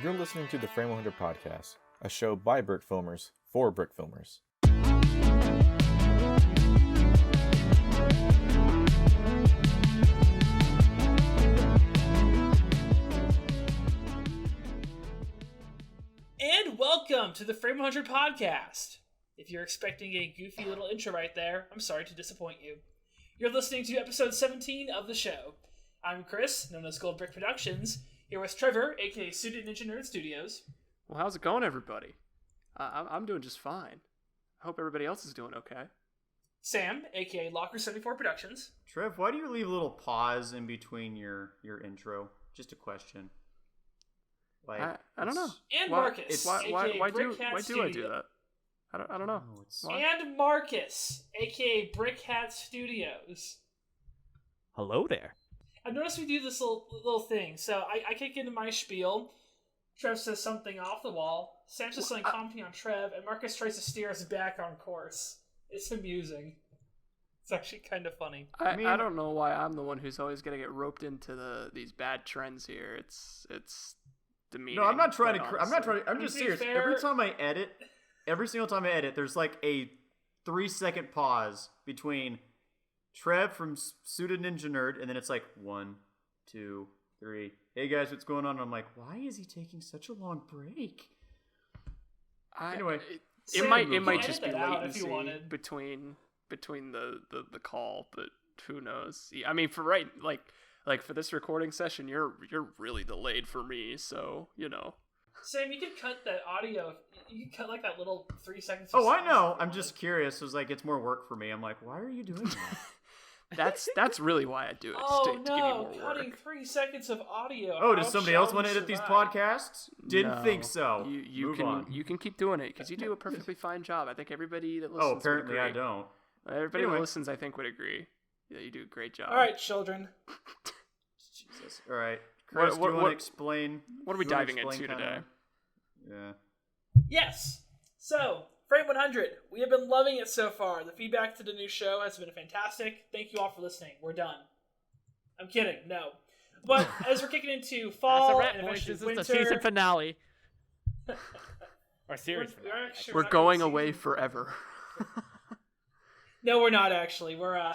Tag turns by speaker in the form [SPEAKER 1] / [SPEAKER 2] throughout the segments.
[SPEAKER 1] You're listening to the Frame100 Podcast, a show by Brickfilmers for Brickfilmers.
[SPEAKER 2] And welcome to the Frame100 Podcast. If you're expecting a goofy little intro right there, I'm sorry to disappoint you. You're listening to episode 17 of the show. I'm Chris, known as Gold Brick Productions, here with Trevor, aka Student Ninja Nerd Studios.
[SPEAKER 3] Well, how's it going, everybody? I'm doing just fine. I hope everybody else is doing okay.
[SPEAKER 2] Sam, aka Locker74 Productions.
[SPEAKER 4] Trev, why do you leave a little pause in between your intro? Just a question.
[SPEAKER 3] Like I don't know.
[SPEAKER 2] And Marcus,
[SPEAKER 3] why do
[SPEAKER 2] Studio.
[SPEAKER 3] I do that? I don't know.
[SPEAKER 2] And Marcus, aka Brickhat Studios.
[SPEAKER 5] Hello there.
[SPEAKER 2] I noticed we do this little thing. So I kick into my spiel. Trev says something off the wall. Sam says something commenting on Trev, and Marcus tries to steer us back on course. It's amusing. It's actually kind of funny.
[SPEAKER 3] I don't know why I'm the one who's always gonna get roped into these bad trends here. It's demeaning.
[SPEAKER 4] No, I'm not trying to.
[SPEAKER 3] honestly.
[SPEAKER 4] I'm not trying. I'm just serious.
[SPEAKER 2] Fair,
[SPEAKER 4] Every single time I edit, there's like a 3-second pause between Trev from Suited Ninja Nerd, and then it's like 1, 2, 3. Hey guys, what's going on? And I'm like, why is he taking such a long break? Anyway,
[SPEAKER 3] it might just be
[SPEAKER 2] latency
[SPEAKER 3] between the call, but who knows? I mean, for like for this recording session, you're really delayed for me, so you know.
[SPEAKER 2] Sam, you could cut that audio. You could cut like that little 3 seconds.
[SPEAKER 4] Oh, I know. I'm just curious. It was like it's more work for me. I'm like, why are you doing that?
[SPEAKER 3] That's really why I do it.
[SPEAKER 2] Oh
[SPEAKER 3] to give you more
[SPEAKER 2] cutting
[SPEAKER 3] work.
[SPEAKER 2] 3 seconds of audio.
[SPEAKER 4] Oh, does somebody else want to edit these podcasts? Didn't
[SPEAKER 3] No.
[SPEAKER 4] think so.
[SPEAKER 3] You
[SPEAKER 4] Move
[SPEAKER 3] can
[SPEAKER 4] on.
[SPEAKER 3] you can keep doing it because you do a perfectly fine job. I think everybody that listens.
[SPEAKER 4] Oh, apparently
[SPEAKER 3] would
[SPEAKER 4] I
[SPEAKER 3] agree.
[SPEAKER 4] don't.
[SPEAKER 3] Everybody
[SPEAKER 4] Anyway.
[SPEAKER 3] that listens, I think, would agree that you do a great job.
[SPEAKER 2] All right, children.
[SPEAKER 4] Jesus. All right, Chris, do you want to explain?
[SPEAKER 3] What are we
[SPEAKER 4] do you wanna
[SPEAKER 3] diving
[SPEAKER 4] explain
[SPEAKER 3] into
[SPEAKER 4] kinda-
[SPEAKER 3] today?
[SPEAKER 4] Yeah.
[SPEAKER 2] Yes. So, Frame100. We have been loving it so far. The feedback to the new show has been fantastic. Thank you all for listening. We're done. I'm kidding. No. But as we're kicking into fall and eventually
[SPEAKER 5] This is
[SPEAKER 2] winter,
[SPEAKER 5] the season finale. Or series finale.
[SPEAKER 3] We're
[SPEAKER 2] not
[SPEAKER 3] going
[SPEAKER 2] doing
[SPEAKER 3] away
[SPEAKER 2] season
[SPEAKER 3] forever.
[SPEAKER 2] No, we're not actually. We're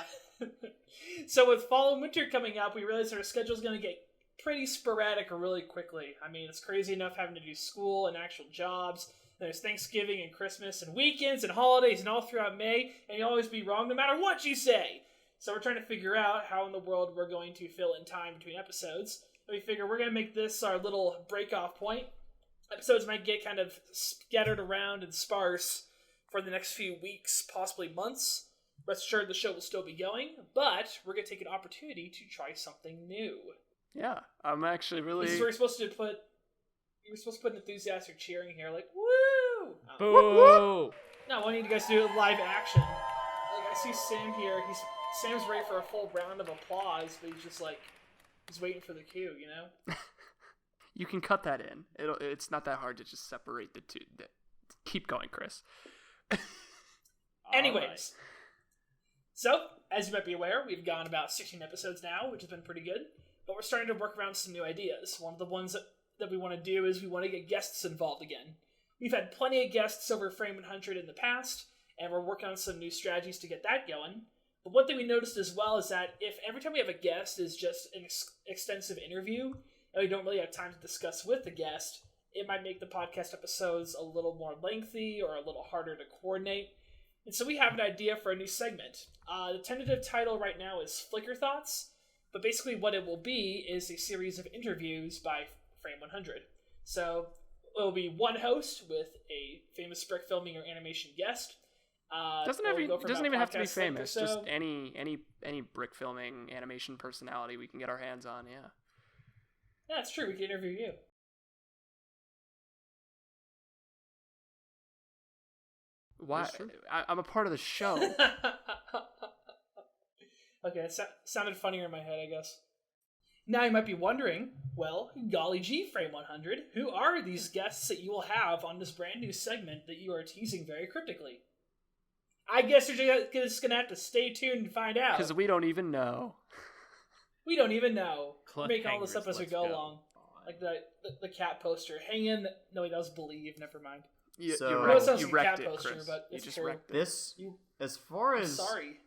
[SPEAKER 2] So with fall and winter coming up, we realize our schedule's going to get pretty sporadic really quickly. I mean, it's crazy enough having to do school and actual jobs. There's Thanksgiving and Christmas and weekends and holidays and all throughout May, and you'll always be wrong no matter what you say. So we're trying to figure out how in the world we're going to fill in time between episodes. And we figure we're going to make this our little break-off point. Episodes might get kind of scattered around and sparse for the next few weeks, possibly months. Rest assured the show will still be going, but we're going to take an opportunity to try something new.
[SPEAKER 3] Yeah, I'm actually really.
[SPEAKER 2] This is where you're supposed to put enthusiastic cheering here, like, woo!
[SPEAKER 5] Boo!
[SPEAKER 2] No, I want you guys to do it live action. Like, I see Sam here, Sam's ready for a full round of applause, but he's just like, he's waiting for the cue, you know?
[SPEAKER 3] You can cut that in. It's not that hard to just separate the two. Keep going, Chris.
[SPEAKER 2] Anyways, so, as you might be aware, we've gone about 16 episodes now, which has been pretty good, but we're starting to work around some new ideas. One of the ones that we want to do is we want to get guests involved again. We've had plenty of guests over Frame100 in the past, and we're working on some new strategies to get that going. But one thing we noticed as well is that if every time we have a guest is just an extensive interview, and we don't really have time to discuss with the guest, it might make the podcast episodes a little more lengthy or a little harder to coordinate. And so we have an idea for a new segment. The tentative title right now is Flicker Thoughts, but basically what it will be is a series of interviews by Frame100. So it will be one host with a famous brick filming or animation guest.
[SPEAKER 3] Doesn't even have to be famous.
[SPEAKER 2] So.
[SPEAKER 3] Just any brick filming animation personality we can get our hands on. Yeah.
[SPEAKER 2] Yeah, it's true. We can interview you.
[SPEAKER 3] Why? I'm a part of the show.
[SPEAKER 2] Okay, it sounded funnier in my head, I guess. Now you might be wondering, well, golly gee, Frame100, who are these guests that you will have on this brand new segment that you are teasing very cryptically? I guess you're just going to have to stay tuned and find out.
[SPEAKER 3] Because we don't even know.
[SPEAKER 2] We don't even know. We're making all this up as we go along. like the cat poster. Hang in. No, wait, that was Believe. Never mind.
[SPEAKER 4] So-
[SPEAKER 3] you
[SPEAKER 4] I know it
[SPEAKER 3] wrecked,
[SPEAKER 2] sounds
[SPEAKER 3] you
[SPEAKER 2] like a
[SPEAKER 3] wrecked
[SPEAKER 2] cat
[SPEAKER 3] it,
[SPEAKER 2] poster,
[SPEAKER 3] Chris.
[SPEAKER 2] but
[SPEAKER 3] You
[SPEAKER 2] it's
[SPEAKER 3] just
[SPEAKER 2] true.
[SPEAKER 3] wrecked it.
[SPEAKER 4] This,
[SPEAKER 2] You-
[SPEAKER 4] as far
[SPEAKER 2] I'm
[SPEAKER 4] as
[SPEAKER 2] sorry.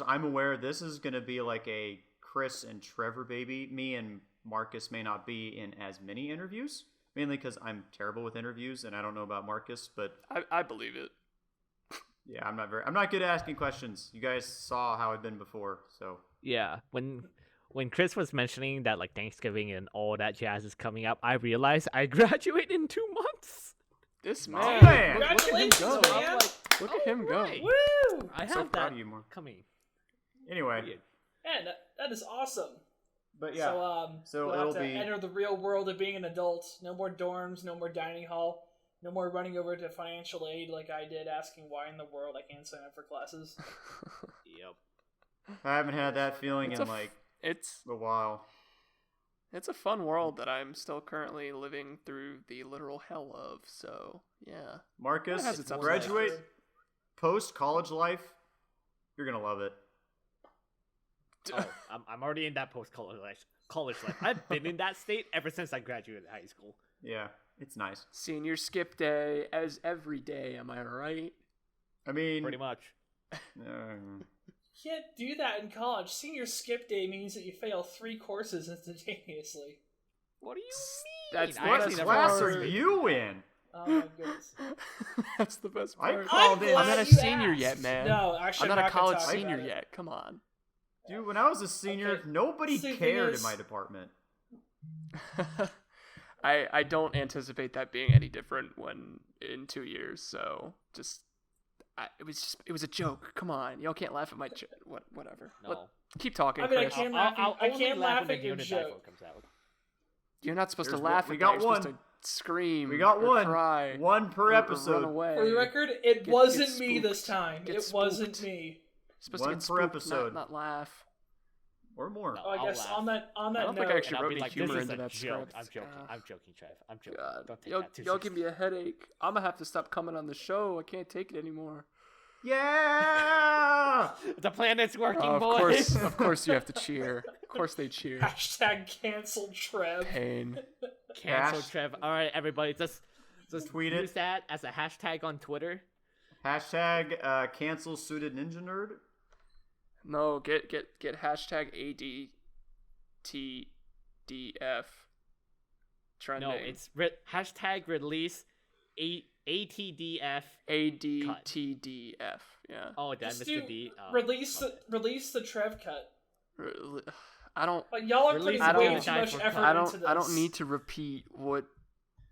[SPEAKER 4] I'm aware, this is gonna be like a Chris and Trevor baby. Me and Marcus may not be in as many interviews, mainly because I'm terrible with interviews, and I don't know about Marcus. But
[SPEAKER 3] I believe it.
[SPEAKER 4] yeah, I'm not good at asking questions. You guys saw how I've been before, so
[SPEAKER 5] Yeah, when Chris was mentioning that like Thanksgiving and all that jazz is coming up, I realized I graduate in 2 months.
[SPEAKER 3] This
[SPEAKER 4] Oh,
[SPEAKER 3] man,
[SPEAKER 4] man.
[SPEAKER 3] look at him
[SPEAKER 2] Congratulations,
[SPEAKER 3] go.
[SPEAKER 2] man.
[SPEAKER 3] Look at him go.
[SPEAKER 5] Alright.
[SPEAKER 2] Woo!
[SPEAKER 5] I
[SPEAKER 4] I'm so
[SPEAKER 5] have
[SPEAKER 4] proud
[SPEAKER 5] that
[SPEAKER 4] of you, Mark.
[SPEAKER 5] coming.
[SPEAKER 4] Anyway,
[SPEAKER 2] Man, that is awesome.
[SPEAKER 4] but yeah,
[SPEAKER 2] So,
[SPEAKER 4] so
[SPEAKER 2] you'll
[SPEAKER 4] it'll
[SPEAKER 2] have to
[SPEAKER 4] be-
[SPEAKER 2] enter the real world of being an adult. No more dorms, no more dining hall, no more running over to financial aid like I did, asking why in the world I can't sign up for classes.
[SPEAKER 5] Yep.
[SPEAKER 4] I haven't had that feeling
[SPEAKER 3] It's
[SPEAKER 4] in
[SPEAKER 3] a f-
[SPEAKER 4] like
[SPEAKER 3] It's
[SPEAKER 4] a while.
[SPEAKER 3] it's a fun world that I'm still currently living through the literal hell of. So yeah,
[SPEAKER 4] Marcus,
[SPEAKER 3] It has its ups and
[SPEAKER 4] graduate
[SPEAKER 3] downs.
[SPEAKER 4] post college life. You're gonna love it.
[SPEAKER 5] Oh, I'm already in that post college life. I've been in that state ever since I graduated high school.
[SPEAKER 4] Yeah, it's nice.
[SPEAKER 3] senior skip day as every day. Am I right?
[SPEAKER 4] I mean,
[SPEAKER 5] Pretty much.
[SPEAKER 2] You can't do that in college. Senior skip day means that you fail 3 courses instantaneously.
[SPEAKER 5] What do you mean?
[SPEAKER 3] That's
[SPEAKER 5] I
[SPEAKER 3] the
[SPEAKER 4] what
[SPEAKER 5] actually
[SPEAKER 3] best
[SPEAKER 5] never
[SPEAKER 4] class
[SPEAKER 5] heard-
[SPEAKER 4] are you in?
[SPEAKER 2] Oh my goodness.
[SPEAKER 3] That's the best
[SPEAKER 4] I
[SPEAKER 3] part.
[SPEAKER 4] called
[SPEAKER 2] I'm
[SPEAKER 4] in.
[SPEAKER 3] I'm
[SPEAKER 2] glad
[SPEAKER 3] not a
[SPEAKER 2] you
[SPEAKER 3] senior
[SPEAKER 2] asked.
[SPEAKER 3] yet, man.
[SPEAKER 2] No, actually,
[SPEAKER 3] I'm not a
[SPEAKER 2] gonna
[SPEAKER 3] college
[SPEAKER 2] talk
[SPEAKER 3] senior
[SPEAKER 2] about it.
[SPEAKER 3] yet. Come on.
[SPEAKER 4] Dude, when I was a senior,
[SPEAKER 2] Okay.
[SPEAKER 4] nobody
[SPEAKER 2] See, the thing
[SPEAKER 4] cared
[SPEAKER 2] is-
[SPEAKER 4] in my department.
[SPEAKER 3] I don't anticipate that being any different when in 2 years. So it was a joke. Come on, y'all can't laugh at my whatever.
[SPEAKER 5] No.
[SPEAKER 3] Keep talking,
[SPEAKER 2] I mean,
[SPEAKER 3] Chris.
[SPEAKER 2] I can't
[SPEAKER 5] only
[SPEAKER 2] laugh
[SPEAKER 5] laugh
[SPEAKER 2] at
[SPEAKER 5] when the
[SPEAKER 2] your
[SPEAKER 5] unit
[SPEAKER 2] joke.
[SPEAKER 5] comes out.
[SPEAKER 3] You're not supposed
[SPEAKER 4] There's
[SPEAKER 3] to
[SPEAKER 4] one-
[SPEAKER 3] laugh
[SPEAKER 4] we
[SPEAKER 3] at
[SPEAKER 4] got
[SPEAKER 3] that. You're
[SPEAKER 4] one.
[SPEAKER 3] supposed to scream.
[SPEAKER 4] We got
[SPEAKER 3] or
[SPEAKER 4] one.
[SPEAKER 3] Cry.
[SPEAKER 4] One per
[SPEAKER 3] or
[SPEAKER 4] episode.
[SPEAKER 3] run away.
[SPEAKER 2] For the record, it
[SPEAKER 3] Get
[SPEAKER 2] wasn't me this
[SPEAKER 3] spooked.
[SPEAKER 2] time.
[SPEAKER 3] Get
[SPEAKER 2] It wasn't
[SPEAKER 3] spooked.
[SPEAKER 2] me.
[SPEAKER 3] You're supposed
[SPEAKER 4] One
[SPEAKER 3] to get
[SPEAKER 4] per
[SPEAKER 3] spooked,
[SPEAKER 4] episode.
[SPEAKER 3] not laugh.
[SPEAKER 4] Or more.
[SPEAKER 5] No.
[SPEAKER 2] Oh, I
[SPEAKER 5] I'll
[SPEAKER 2] guess
[SPEAKER 5] laugh.
[SPEAKER 2] on that
[SPEAKER 3] I don't
[SPEAKER 2] note,
[SPEAKER 3] think I actually
[SPEAKER 5] And I'll
[SPEAKER 3] wrote
[SPEAKER 5] be
[SPEAKER 3] any
[SPEAKER 5] like,
[SPEAKER 3] humor
[SPEAKER 5] this is
[SPEAKER 3] into
[SPEAKER 5] a
[SPEAKER 3] that
[SPEAKER 5] joke.
[SPEAKER 3] script.
[SPEAKER 5] I'm joking.
[SPEAKER 3] Ah.
[SPEAKER 5] I'm joking, Trev. I'm joking.
[SPEAKER 3] God,
[SPEAKER 5] Don't take
[SPEAKER 3] y'all,
[SPEAKER 5] that too
[SPEAKER 3] y'all give me
[SPEAKER 5] seriously.
[SPEAKER 3] a headache. I'm gonna have to stop coming on the show. I can't take it anymore.
[SPEAKER 4] Yeah!
[SPEAKER 5] The planet's working,
[SPEAKER 3] Of
[SPEAKER 5] boys.
[SPEAKER 3] course, you have to cheer. Of course, they cheer.
[SPEAKER 2] hashtag cancel Trev.
[SPEAKER 3] Pain.
[SPEAKER 5] Cancel
[SPEAKER 4] Hash-
[SPEAKER 5] Trev. All right, everybody, just
[SPEAKER 4] Tweet it.
[SPEAKER 5] use that as a hashtag on Twitter.
[SPEAKER 4] Hashtag cancel suited ninja nerd.
[SPEAKER 3] No, get hashtag ADTDF trending.
[SPEAKER 5] No, it's hashtag release ATDF.
[SPEAKER 3] ADTDF. Yeah.
[SPEAKER 5] Oh, did I
[SPEAKER 2] Just
[SPEAKER 5] miss
[SPEAKER 2] do
[SPEAKER 5] the D? Oh,
[SPEAKER 2] release
[SPEAKER 5] okay.
[SPEAKER 2] release the Trev cut.
[SPEAKER 3] I don't.
[SPEAKER 2] Like y'all are
[SPEAKER 5] Release
[SPEAKER 2] putting
[SPEAKER 3] the
[SPEAKER 2] way
[SPEAKER 3] Trev
[SPEAKER 2] too
[SPEAKER 5] cut
[SPEAKER 2] much
[SPEAKER 5] for
[SPEAKER 2] effort
[SPEAKER 5] fun.
[SPEAKER 2] into this.
[SPEAKER 3] I don't need to repeat what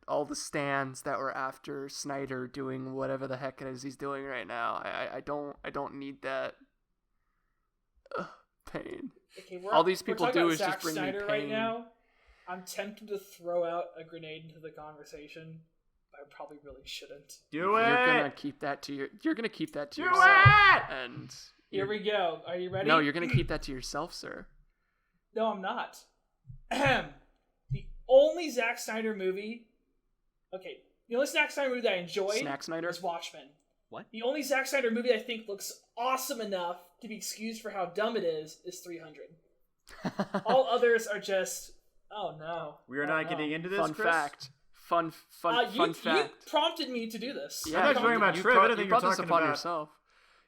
[SPEAKER 3] all the stands that were after Snyder doing whatever the heck it is he's doing right now. I don't need that pain.
[SPEAKER 2] Okay,
[SPEAKER 3] all these people
[SPEAKER 2] we're talking
[SPEAKER 3] do
[SPEAKER 2] about
[SPEAKER 3] is just
[SPEAKER 2] Zack
[SPEAKER 3] bring me
[SPEAKER 2] Snyder right
[SPEAKER 3] pain.
[SPEAKER 2] now. I'm tempted to throw out a grenade into the conversation, but I probably really shouldn't.
[SPEAKER 4] Do
[SPEAKER 3] You're
[SPEAKER 4] it!
[SPEAKER 3] gonna keep that to
[SPEAKER 4] Do
[SPEAKER 3] yourself.
[SPEAKER 4] it!
[SPEAKER 3] And
[SPEAKER 2] Here we go. Are you ready?
[SPEAKER 3] no, you're gonna keep that to yourself, sir.
[SPEAKER 2] No, I'm not. The only Zack Snyder movie. Okay, the only Zack Snyder movie that I enjoyed
[SPEAKER 3] Snack Snyder.
[SPEAKER 2] was Watchmen.
[SPEAKER 5] What?
[SPEAKER 2] The only Zack Snyder movie I think looks awesome enough to be excused for how dumb it is 300. All others are just, oh no.
[SPEAKER 4] We are
[SPEAKER 2] Oh,
[SPEAKER 4] not
[SPEAKER 2] no.
[SPEAKER 4] getting into this,
[SPEAKER 3] Fun
[SPEAKER 4] Chris.
[SPEAKER 3] fact. Fun
[SPEAKER 2] You
[SPEAKER 3] fact.
[SPEAKER 2] prompted me to do this.
[SPEAKER 3] Yeah,
[SPEAKER 4] I thought you were talking about Trev. I didn't think you were
[SPEAKER 3] brought this
[SPEAKER 4] talking
[SPEAKER 3] upon
[SPEAKER 4] about-
[SPEAKER 3] yourself.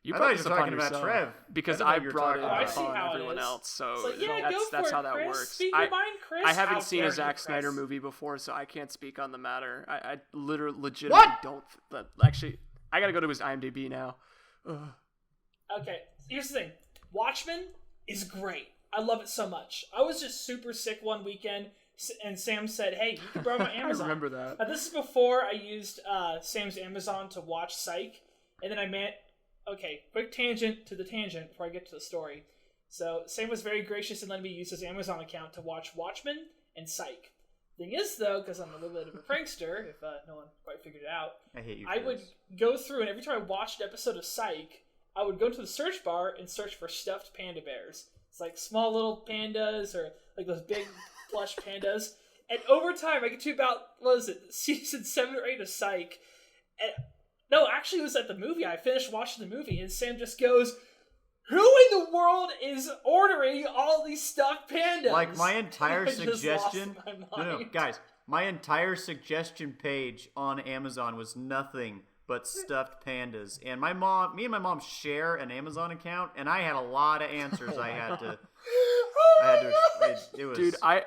[SPEAKER 3] You
[SPEAKER 4] I
[SPEAKER 3] brought
[SPEAKER 4] thought you
[SPEAKER 3] this
[SPEAKER 4] were
[SPEAKER 3] upon
[SPEAKER 4] talking about
[SPEAKER 3] yourself.
[SPEAKER 4] Trev.
[SPEAKER 3] Because
[SPEAKER 4] I thought
[SPEAKER 3] I
[SPEAKER 4] you were
[SPEAKER 3] brought it
[SPEAKER 4] talking
[SPEAKER 2] about- I see
[SPEAKER 3] upon
[SPEAKER 2] how it
[SPEAKER 3] everyone
[SPEAKER 2] is.
[SPEAKER 3] else. So
[SPEAKER 2] It's like, yeah,
[SPEAKER 3] that's
[SPEAKER 2] go for
[SPEAKER 3] how
[SPEAKER 2] it,
[SPEAKER 3] that
[SPEAKER 2] Chris.
[SPEAKER 3] works.
[SPEAKER 2] Speak your mind, Chris.
[SPEAKER 3] I haven't
[SPEAKER 2] How
[SPEAKER 3] seen
[SPEAKER 2] dare
[SPEAKER 3] a
[SPEAKER 2] you,
[SPEAKER 3] Zack
[SPEAKER 2] Chris.
[SPEAKER 3] Snyder movie before, so I can't speak on the matter. I literally,
[SPEAKER 4] What?
[SPEAKER 3] legitimately don't. Actually, I gotta go to his IMDb now. Ugh.
[SPEAKER 2] Okay, here's the thing. Watchmen is great. I love it so much. I was just super sick one weekend, and Sam said, hey, you can borrow my Amazon.
[SPEAKER 3] I remember that.
[SPEAKER 2] Now, this is before I used Sam's Amazon to watch Psych, and then I met... Okay, quick tangent to the tangent before I get to the story. So, Sam was very gracious in letting me use his Amazon account to watch Watchmen and Psych. Thing is, though, because I'm a little bit of a prankster, if no one quite figured it out,
[SPEAKER 4] I hate you,
[SPEAKER 2] I would
[SPEAKER 4] Chris.
[SPEAKER 2] go through, and every time I watched an episode of Psych, I would go to the search bar and search for stuffed panda bears. It's like small little pandas, or like those big plush pandas. And over time, I get to about, what is it, season 7 or 8 of Psych. And, no, actually, it was at the movie. I finished watching the movie, and Sam just goes, who in the world is ordering all these stuffed pandas?
[SPEAKER 4] Like, my entire
[SPEAKER 2] I just lost
[SPEAKER 4] suggestion...
[SPEAKER 2] my
[SPEAKER 4] No,
[SPEAKER 2] mind.
[SPEAKER 4] guys. my entire suggestion page on Amazon was nothing but stuffed pandas. And me and my mom share an Amazon account, and I had a lot of answers I had to it was...
[SPEAKER 3] Dude, I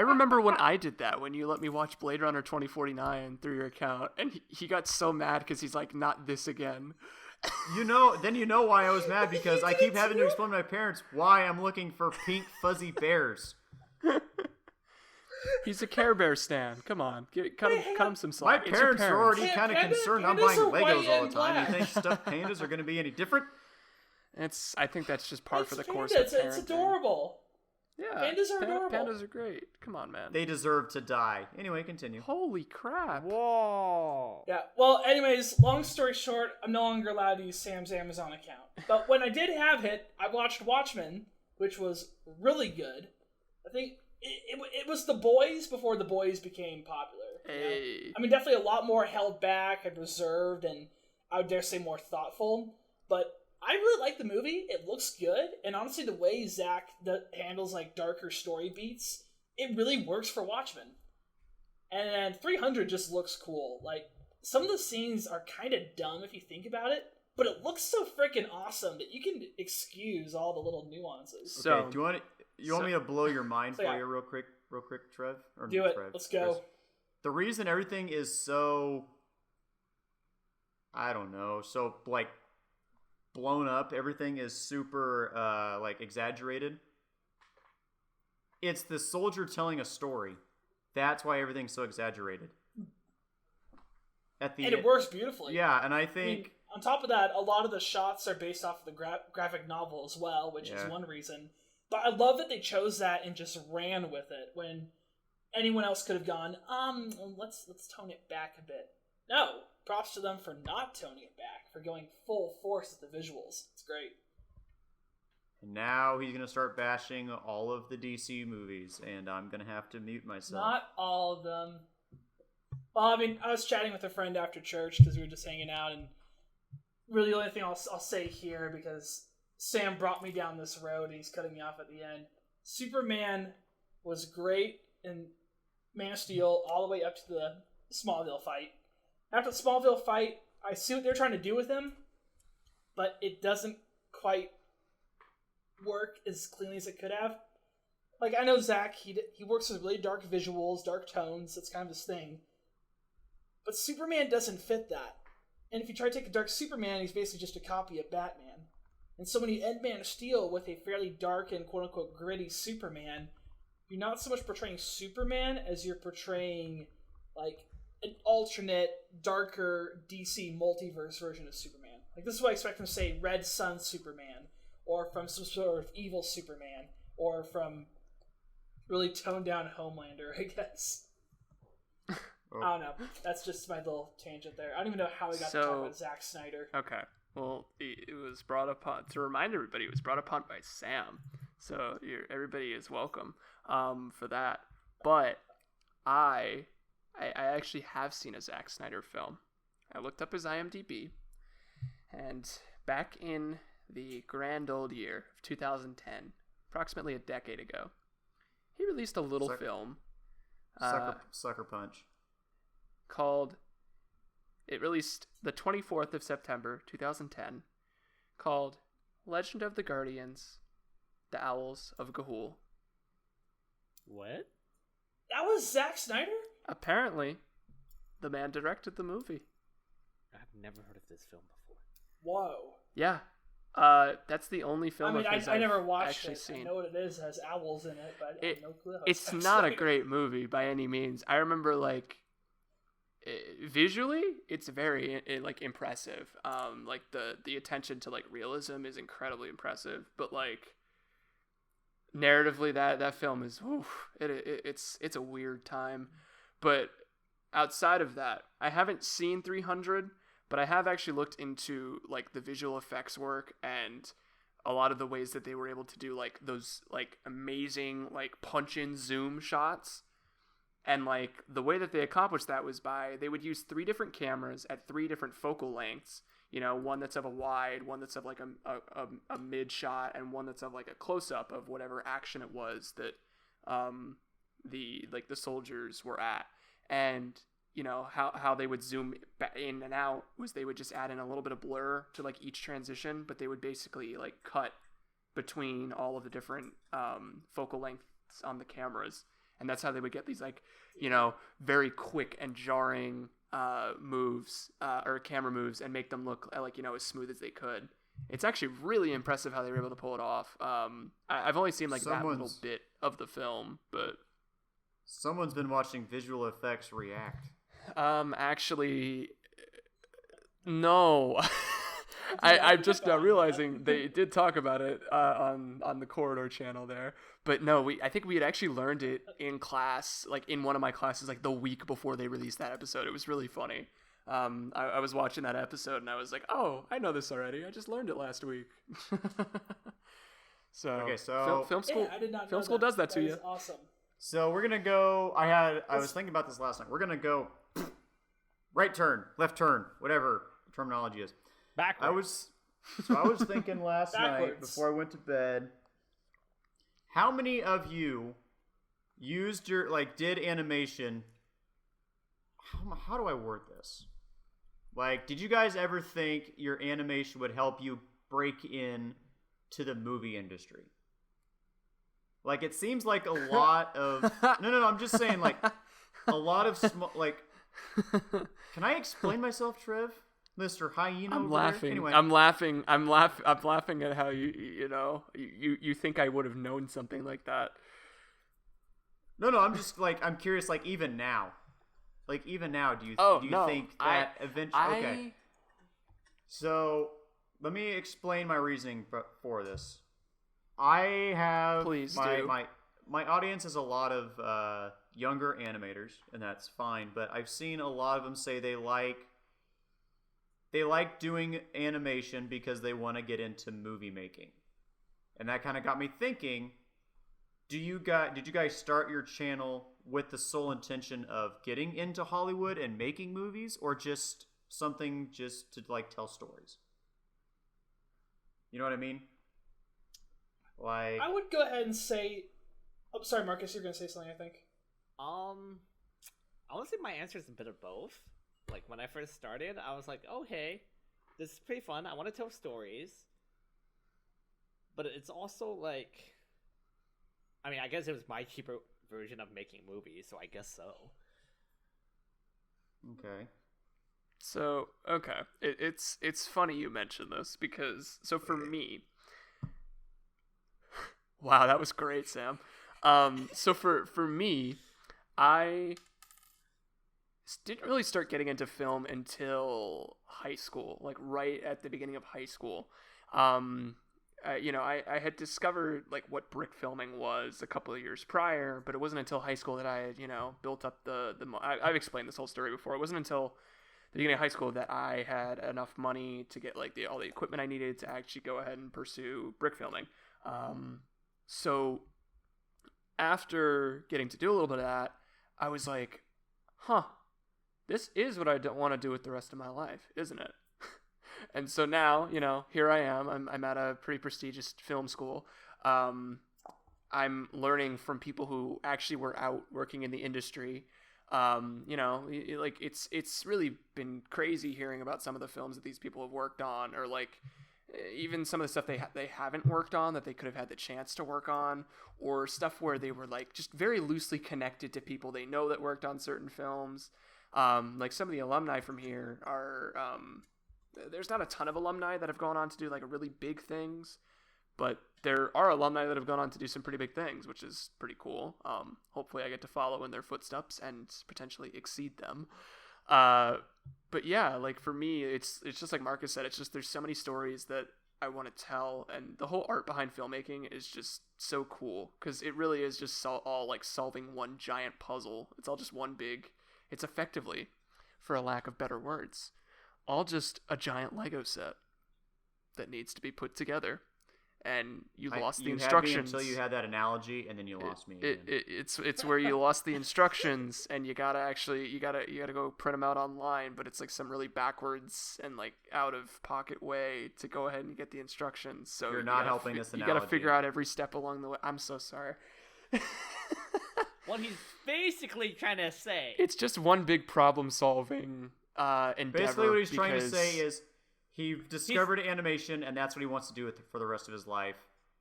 [SPEAKER 3] remember when I did that, when you let me watch Blade Runner 2049 through your account, and he got so mad because he's like, not this again.
[SPEAKER 4] Then you know why I was mad, because I keep having to explain to my parents why I'm looking for pink fuzzy bears.
[SPEAKER 3] He's a Care Bear stan. Come on, cut him some slack.
[SPEAKER 4] My parents are already kind of concerned I'm buying Legos all the time.
[SPEAKER 2] Black.
[SPEAKER 4] You think stuffed pandas are going to be any different?
[SPEAKER 3] I think that's just par for the course.
[SPEAKER 2] It's adorable.
[SPEAKER 3] Yeah,
[SPEAKER 2] pandas are adorable.
[SPEAKER 3] Pandas are great. Come on, man.
[SPEAKER 4] They deserve to die. Anyway, continue.
[SPEAKER 3] Holy crap.
[SPEAKER 5] Whoa.
[SPEAKER 2] Yeah, well, anyways, long story short, I'm no longer allowed to use Sam's Amazon account. But when I did have it, I watched Watchmen, which was really good. I think it was The Boys before The Boys became popular.
[SPEAKER 3] Hey.
[SPEAKER 2] I mean, definitely a lot more held back and reserved, and I would dare say more thoughtful. But I really like the movie. It looks good, and honestly, the way Zach handles like darker story beats, it really works for Watchmen. And 300 just looks cool. Like, some of the scenes are kind of dumb if you think about it, but it looks so freaking awesome that you can excuse all the little nuances.
[SPEAKER 3] So,
[SPEAKER 4] okay, do you want me to blow your mind for you real quick, Trev? Or
[SPEAKER 2] do it.
[SPEAKER 4] Trev,
[SPEAKER 2] Let's go.
[SPEAKER 4] Chris. The reason everything is so, I don't know, so like blown up, everything is super like exaggerated. It's the soldier telling a story. That's why everything's so exaggerated.
[SPEAKER 2] It works beautifully.
[SPEAKER 4] Yeah, and I think...
[SPEAKER 2] I mean, on top of that, a lot of the shots are based off of the graphic novel as well, which is one reason. But I love that they chose that and just ran with it when anyone else could have gone, let's tone it back a bit. No, props to them for not toning it back, for going full force at the visuals. It's great.
[SPEAKER 4] And now he's going to start bashing all of the DC movies, and I'm going to have to mute myself.
[SPEAKER 2] Not all of them. Well, I mean, I was chatting with a friend after church because we were just hanging out, and really the only thing I'll say here, because Sam brought me down this road and he's cutting me off at the end. Superman was great in Man of Steel all the way up to the Smallville fight. After the Smallville fight, I see what they're trying to do with him, but it doesn't quite work as cleanly as it could have. Like, I know Zach, he works with really dark visuals, dark tones, that's kind of his thing. But Superman doesn't fit that. And if you try to take a dark Superman, he's basically just a copy of Batman. And so when you end Man of Steel with a fairly dark and quote-unquote gritty Superman, you're not so much portraying Superman as you're portraying, like, an alternate, darker DC multiverse version of Superman. Like, this is what I expect from, say, Red Sun Superman, or from some sort of evil Superman, or from really toned-down Homelander, I guess.
[SPEAKER 4] Oh.
[SPEAKER 2] I don't know. That's just my little tangent there. I don't even know how we got to talk about Zack Snyder.
[SPEAKER 3] Okay. Well, it was brought upon, to remind everybody, it was brought upon by Sam. So everybody is welcome for that. But I actually have seen a Zack Snyder film. I looked up his IMDb, and back in the grand old year of 2010, approximately a decade ago, he released a little film.
[SPEAKER 4] Sucker Punch.
[SPEAKER 3] It released the 24th of September 2010, called Legend of the Guardians, The Owls of Ga'Hoole.
[SPEAKER 5] What?
[SPEAKER 2] That was Zack Snyder?
[SPEAKER 3] Apparently, the man directed the movie.
[SPEAKER 5] I've never heard of this film before.
[SPEAKER 2] Whoa.
[SPEAKER 3] Yeah. That's the only film of his
[SPEAKER 2] I never watched
[SPEAKER 3] actually
[SPEAKER 2] it.
[SPEAKER 3] seen.
[SPEAKER 2] I know what it is. It has owls in it, but I have no clue.
[SPEAKER 3] It's not a great movie by any means. I remember, like, visually, it's very like impressive. Like the attention to like realism is incredibly impressive. But like narratively, that film is it's a weird time. But outside of that, I haven't seen 300. But I have actually looked into like the visual effects work and a lot of the ways that they were able to do like those like amazing like punch-in zoom shots. And like the way that they accomplished that was they would use 3 different cameras at 3 different focal lengths. You know, one that's of a wide, one that's of like a mid shot, and one that's of like a close up of whatever action it was that the soldiers were at. and how they would zoom in and out was they would just add in a little bit of blur to like each transition, but they would basically like cut between all of the different focal lengths on the cameras, and that's how they would get these like very quick and jarring moves or camera moves and make them look like as smooth as they could. It's actually really impressive how they were able to pull it off. I've only seen like that little bit of the film, but
[SPEAKER 4] someone's been watching visual effects react.
[SPEAKER 3] Actually, no. I'm just now realizing they did talk about it on the Corridor channel there, but no, I think we had actually learned it in class, like in one of my classes, like the week before they released that episode. It was really funny. I was watching that episode and I was like, oh, I know this already. I just learned it last week. So film school,
[SPEAKER 2] I did not know
[SPEAKER 3] film school does that to you.
[SPEAKER 2] Awesome.
[SPEAKER 4] So we're gonna go. I was thinking about this last night. We're gonna go right turn, left turn, whatever the terminology is.
[SPEAKER 5] Backwards.
[SPEAKER 4] I was thinking last night before I went to bed. How many of you used did animation? How do I word this? Like, did you guys ever think your animation would help you break in to the movie industry? Like, it seems like a lot of... No, I'm just saying, like, a lot of small... Like, can I explain myself, Trev? Mr. Hyena
[SPEAKER 3] I'm
[SPEAKER 4] over
[SPEAKER 3] laughing.
[SPEAKER 4] There? Anyway.
[SPEAKER 3] I'm laughing at how you think I would have known something like that.
[SPEAKER 4] No, I'm just, like, I'm curious, like, even now. Like, even now, do you think that eventually... Okay. So, let me explain my reasoning for this. I have...
[SPEAKER 3] Please do.
[SPEAKER 4] My audience is a lot of younger animators, and that's fine, but I've seen a lot of them say they like doing animation because they want to get into movie making. And that kind of got me thinking, did you guys start your channel with the sole intention of getting into Hollywood and making movies, or just something just to like tell stories? You know what I mean? Like,
[SPEAKER 2] I would go ahead and say, oh, sorry, Marcus, you're gonna say something, I think.
[SPEAKER 5] I want to say my answer is a bit of both. Like, when I first started, I was like, oh, hey, this is pretty fun. I want to tell stories. But it's also like, I mean, I guess it was my cheaper version of making movies, so I guess so.
[SPEAKER 4] Okay.
[SPEAKER 3] So, okay. It's funny you mention this because, so for me, wow, that was great, Sam. So for me, I didn't really start getting into film until high school, like right at the beginning of high school. I had discovered like what brick filming was a couple of years prior, but it wasn't until high school that I had, built up I've explained this whole story before. It wasn't until the beginning of high school that I had enough money to get like all the equipment I needed to actually go ahead and pursue brick filming. So after getting to do a little bit of that, I was like, this is what I don't want to do with the rest of my life, isn't it? And so now, here I am. I'm at a pretty prestigious film school. I'm learning from people who actually were out working in the industry. Like it's really been crazy hearing about some of the films that these people have worked on, or like even some of the stuff they haven't worked on that they could have had the chance to work on, or stuff where they were like just very loosely connected to people they know that worked on certain films. Like some of the alumni from here are, there's not a ton of alumni that have gone on to do like really big things, but there are alumni that have gone on to do some pretty big things, which is pretty cool. Hopefully I get to follow in their footsteps and potentially exceed them. But yeah, like for me, it's just like Marcus said, it's just, there's so many stories that I want to tell, and the whole art behind filmmaking is just so cool, because it really is just all like solving one giant puzzle. It's all just one big, it's effectively, for a lack of better words, all just a giant Lego set that needs to be put together. And you lost the instructions
[SPEAKER 4] until you had that analogy, and then you lost me.
[SPEAKER 3] It's where you lost the instructions, and you gotta go print them out online. But it's like some really backwards and like out of pocket way to go ahead and get the instructions. So
[SPEAKER 4] you're not helping this analogy.
[SPEAKER 3] You gotta figure out every step along the way. I'm so sorry.
[SPEAKER 5] what he's basically trying to say.
[SPEAKER 3] It's just one big problem-solving endeavor.
[SPEAKER 4] Basically, what he's trying to say is he discovered animation, and that's what he wants to do for the rest of his life.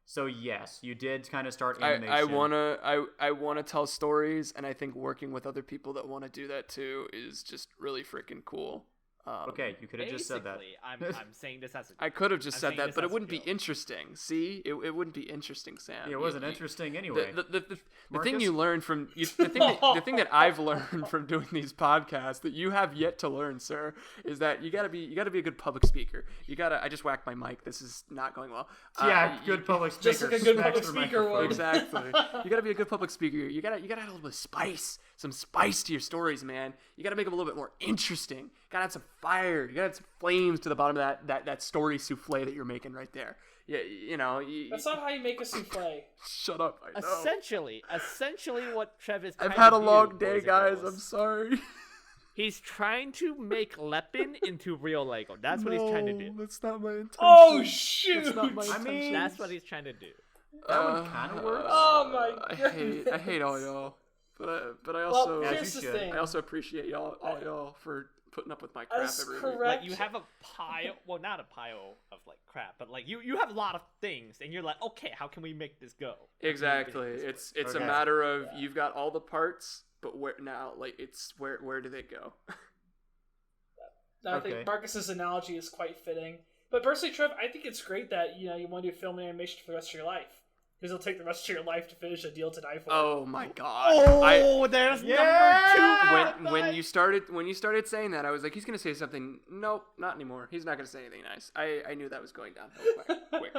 [SPEAKER 4] So yes, you did kind of start animation.
[SPEAKER 3] I wanna tell stories, and I think working with other people that want to do that too is just really freaking cool.
[SPEAKER 4] Okay, you could have just said that.
[SPEAKER 5] I'm saying this as a
[SPEAKER 3] I could have just said
[SPEAKER 5] saying
[SPEAKER 3] that,
[SPEAKER 5] this
[SPEAKER 3] but it
[SPEAKER 5] as a
[SPEAKER 3] wouldn't be
[SPEAKER 5] joke.
[SPEAKER 3] interesting. See, it wouldn't be interesting, Sam.
[SPEAKER 4] Yeah, it wasn't interesting anyway.
[SPEAKER 3] The
[SPEAKER 4] Marcus?
[SPEAKER 3] thing you learn from the thing that I've learned from doing these podcasts that you have yet to learn, sir, is that you gotta be a good public speaker. I just whacked my mic. This is not going well.
[SPEAKER 4] Good public speaker.
[SPEAKER 2] Just like a good
[SPEAKER 4] smacks
[SPEAKER 2] public
[SPEAKER 4] the
[SPEAKER 2] speaker
[SPEAKER 4] microphone.
[SPEAKER 2] would.
[SPEAKER 3] Exactly. You gotta be a good public speaker. You gotta add a little bit of spice, some spice to your stories, man. You gotta make them a little bit more interesting. You gotta add some fire. You gotta add some flames to the bottom of that story souffle that you're making right there. Yeah, you know.
[SPEAKER 2] That's not how you make a souffle.
[SPEAKER 3] Shut up. I know.
[SPEAKER 5] Essentially, what Trev is.
[SPEAKER 3] I've
[SPEAKER 5] trying
[SPEAKER 3] had
[SPEAKER 5] to
[SPEAKER 3] a long
[SPEAKER 5] do,
[SPEAKER 3] day,
[SPEAKER 5] boys and
[SPEAKER 3] guys.
[SPEAKER 5] girls,
[SPEAKER 3] I'm sorry.
[SPEAKER 5] He's trying to make Lepin into real Lego. That's what he's trying to do.
[SPEAKER 3] That's not my intention.
[SPEAKER 2] Oh shoot!
[SPEAKER 3] That's not my
[SPEAKER 4] I mean,
[SPEAKER 3] intention.
[SPEAKER 5] That's what he's trying to do.
[SPEAKER 4] That one kind of works.
[SPEAKER 2] Oh my goodness.
[SPEAKER 3] I hate all y'all, but I
[SPEAKER 2] Well,
[SPEAKER 3] also
[SPEAKER 2] here's
[SPEAKER 4] you
[SPEAKER 2] the
[SPEAKER 4] should.
[SPEAKER 2] thing.
[SPEAKER 3] I also appreciate all y'all for putting up with my crap
[SPEAKER 2] That's
[SPEAKER 3] every week.
[SPEAKER 2] correct.
[SPEAKER 5] Like you have a pile, well, not a pile of like crap, but like you have a lot of things, and you're like, okay, how can we make this go?
[SPEAKER 3] Exactly. It's
[SPEAKER 4] Okay.
[SPEAKER 3] a matter of you've got all the parts, but where now? Like it's where do they go?
[SPEAKER 2] I
[SPEAKER 4] Okay.
[SPEAKER 2] think Marcus's analogy is quite fitting. But personally, Trev, I think it's great that you want to do film and animation for the rest of your life, because it'll take the rest of your life to finish A Deal to Die For.
[SPEAKER 3] Oh my god!
[SPEAKER 5] Oh, there's
[SPEAKER 4] Yeah!
[SPEAKER 5] number two.
[SPEAKER 3] when you started saying that, I was like, he's gonna say something. Nope, not anymore. He's not gonna say anything nice. I knew that was going downhill quick.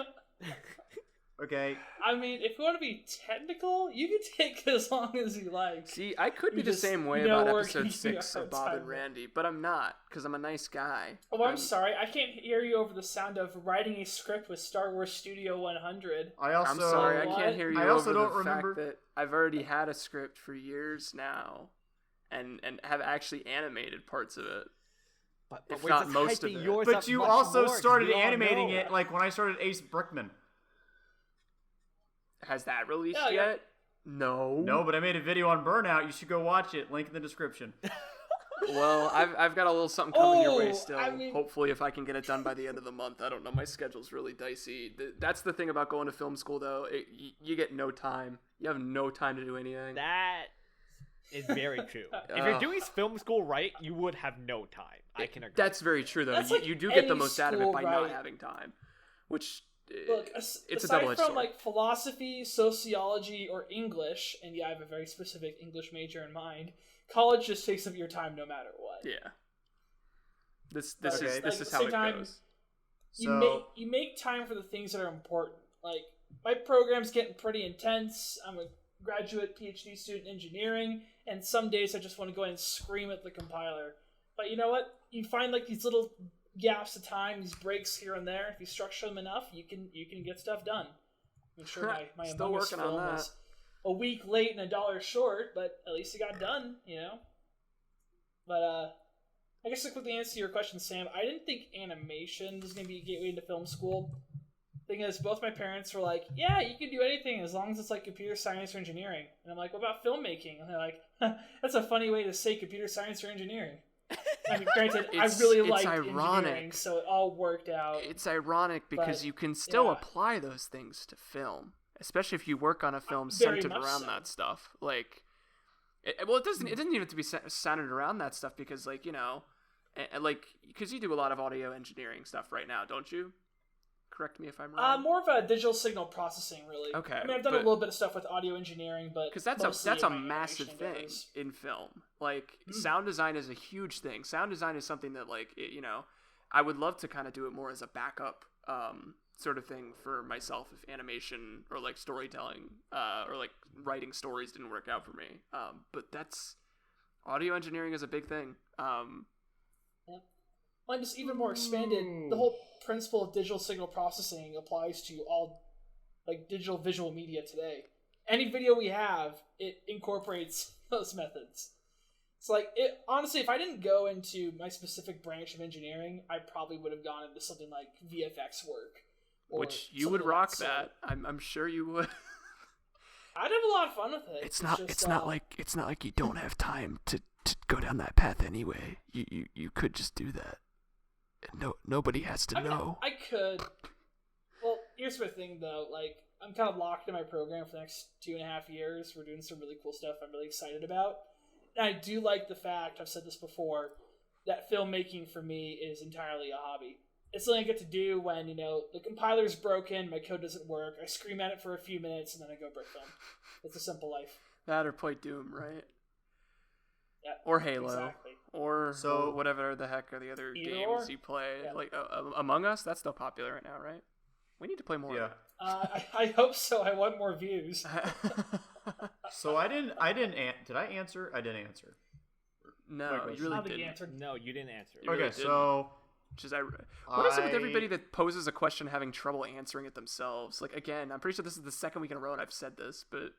[SPEAKER 4] Okay.
[SPEAKER 2] I mean, if you want to be technical, you can take as long as you like.
[SPEAKER 3] See, I could be
[SPEAKER 2] You
[SPEAKER 3] the
[SPEAKER 2] just
[SPEAKER 3] same way
[SPEAKER 2] know
[SPEAKER 3] about
[SPEAKER 2] we're
[SPEAKER 3] episode
[SPEAKER 2] giving you a
[SPEAKER 3] 6
[SPEAKER 2] hard
[SPEAKER 3] of Bob
[SPEAKER 2] time.
[SPEAKER 3] and Randy, but I'm not, because I'm a nice guy.
[SPEAKER 2] Oh, I'm sorry. I can't hear you over the sound of writing a script with Star Wars Studio 100.
[SPEAKER 3] I'm sorry, I
[SPEAKER 2] What?
[SPEAKER 3] can't hear you
[SPEAKER 4] I also
[SPEAKER 3] over
[SPEAKER 4] don't
[SPEAKER 3] the
[SPEAKER 4] remember-
[SPEAKER 3] fact that I've already had a script for years now, and have actually animated parts of it.
[SPEAKER 5] But
[SPEAKER 3] if
[SPEAKER 5] we're
[SPEAKER 3] not
[SPEAKER 5] just
[SPEAKER 3] most of
[SPEAKER 5] hyping
[SPEAKER 3] it.
[SPEAKER 5] yours
[SPEAKER 4] But
[SPEAKER 5] up
[SPEAKER 4] you
[SPEAKER 5] much
[SPEAKER 4] also
[SPEAKER 5] more, 'cause
[SPEAKER 4] started
[SPEAKER 5] we all
[SPEAKER 4] animating
[SPEAKER 5] know.
[SPEAKER 4] it like when I started Ace Brickman.
[SPEAKER 3] Has that released
[SPEAKER 2] Yeah, yeah.
[SPEAKER 3] yet? No.
[SPEAKER 4] No, but I made a video on Burnout. You should go watch it. Link in the description.
[SPEAKER 3] Well, I've got a little something coming your way
[SPEAKER 2] Oh,
[SPEAKER 3] still.
[SPEAKER 2] I mean-
[SPEAKER 3] Hopefully, if I can get it done by the end of the month. I don't know. My schedule's really dicey. That's the thing about going to film school, though. You get no time. You have no time to do anything.
[SPEAKER 5] That is very true. If you're doing film school right, you would have no time. I can agree.
[SPEAKER 3] That's very true, though.
[SPEAKER 2] That's
[SPEAKER 3] You,
[SPEAKER 2] like
[SPEAKER 3] you do get the
[SPEAKER 2] any
[SPEAKER 3] most out of it
[SPEAKER 2] school,
[SPEAKER 3] by not
[SPEAKER 2] right?
[SPEAKER 3] having time, which
[SPEAKER 2] Look,
[SPEAKER 3] it's a
[SPEAKER 2] aside
[SPEAKER 3] double-edged
[SPEAKER 2] from
[SPEAKER 3] sword.
[SPEAKER 2] like philosophy, sociology, or English, and yeah, I have a very specific English major in mind. College just takes up your time no matter what.
[SPEAKER 3] Yeah. This
[SPEAKER 4] Okay.
[SPEAKER 3] is
[SPEAKER 2] Like,
[SPEAKER 3] how it
[SPEAKER 2] sometimes
[SPEAKER 3] goes.
[SPEAKER 4] So
[SPEAKER 2] You make time for the things that are important. Like my program's getting pretty intense. I'm a graduate PhD student in engineering, and some days I just want to go ahead and scream at the compiler. But you know what? You find like these little gaps of time, these breaks here and there. If you structure them enough, you can get stuff done. I'm sure my
[SPEAKER 3] Still
[SPEAKER 2] Among Us
[SPEAKER 3] working on
[SPEAKER 2] film
[SPEAKER 3] that.
[SPEAKER 2] was a week late and $1 short, but at least it got done, you know. But I guess to quickly answer your question, Sam, I didn't think animation was going to be a gateway into film school. Thing is, both my parents were like, yeah, you can do anything as long as it's like computer science or engineering. And I'm like, what about filmmaking? And they're like, that's a funny way to say computer science or engineering. I mean, granted, I really
[SPEAKER 3] It's
[SPEAKER 2] liked
[SPEAKER 3] ironic.
[SPEAKER 2] engineering, so it all worked out.
[SPEAKER 3] It's ironic because
[SPEAKER 2] But,
[SPEAKER 3] you can still
[SPEAKER 2] yeah.
[SPEAKER 3] apply those things to film, especially if you work on a film
[SPEAKER 2] Very
[SPEAKER 3] centered
[SPEAKER 2] much
[SPEAKER 3] around
[SPEAKER 2] so.
[SPEAKER 3] that stuff. Like, it doesn't even have to be centered around that stuff because, like, you know, like, because you do a lot of audio engineering stuff right now, don't you? Correct me if I'm wrong.
[SPEAKER 2] More of a digital signal processing, really.
[SPEAKER 3] Okay,
[SPEAKER 2] I mean, I've done a
[SPEAKER 3] but-
[SPEAKER 2] little bit of stuff with audio engineering, but
[SPEAKER 3] Because that's
[SPEAKER 2] mostly
[SPEAKER 3] a
[SPEAKER 2] in my
[SPEAKER 3] massive
[SPEAKER 2] animation
[SPEAKER 3] thing
[SPEAKER 2] endeavors.
[SPEAKER 3] in film. Like sound design is a huge thing. Sound design is something that, like, you know, I would love to kind of do it more as a backup sort of thing for myself if animation or like storytelling or like writing stories didn't work out for me. But that's audio engineering is a big thing.
[SPEAKER 2] Well, and just even more expanded, the whole principle of digital signal processing applies to all like digital visual media today. Any video we have, it incorporates those methods. It's like, honestly, if I didn't go into my specific branch of engineering, I probably would have gone into something like VFX work. or
[SPEAKER 3] Which you would
[SPEAKER 2] something of
[SPEAKER 3] rock
[SPEAKER 2] sort.
[SPEAKER 3] that. I'm sure you would.
[SPEAKER 2] I'd have a lot of fun with it.
[SPEAKER 3] It's not.
[SPEAKER 2] just,
[SPEAKER 3] It's not like you don't have time to go down that path anyway. You could just do that. No, nobody has to know.
[SPEAKER 2] I could. Well, here's the thing, though. Like, I'm kind of locked in my program for the next 2.5 years. We're doing some really cool stuff I'm really excited about. And I do like the fact, I've said this before, that filmmaking for me is entirely a hobby. It's something I get to do when, the compiler's broken, my code doesn't work, I scream at it for a few minutes, and then I go brick film. It's a simple life.
[SPEAKER 3] That or play Doom, right?
[SPEAKER 2] Yeah,
[SPEAKER 3] or Halo,
[SPEAKER 2] exactly.
[SPEAKER 3] or whatever the heck are the other
[SPEAKER 2] Either
[SPEAKER 3] games
[SPEAKER 2] or.
[SPEAKER 3] you play.
[SPEAKER 2] Yeah.
[SPEAKER 3] Like Among Us, that's still popular right now, right? We need to play more.
[SPEAKER 4] Yeah.
[SPEAKER 2] I hope so. I want more views.
[SPEAKER 4] So did I answer? I didn't answer.
[SPEAKER 3] No, you really didn't.
[SPEAKER 2] Answered.
[SPEAKER 5] No, you didn't answer.
[SPEAKER 3] You really
[SPEAKER 4] Okay,
[SPEAKER 3] didn't.
[SPEAKER 4] so
[SPEAKER 3] what is it with everybody that poses a question having trouble answering it themselves? Like, again, I'm pretty sure this is the second week in a row and I've said this, but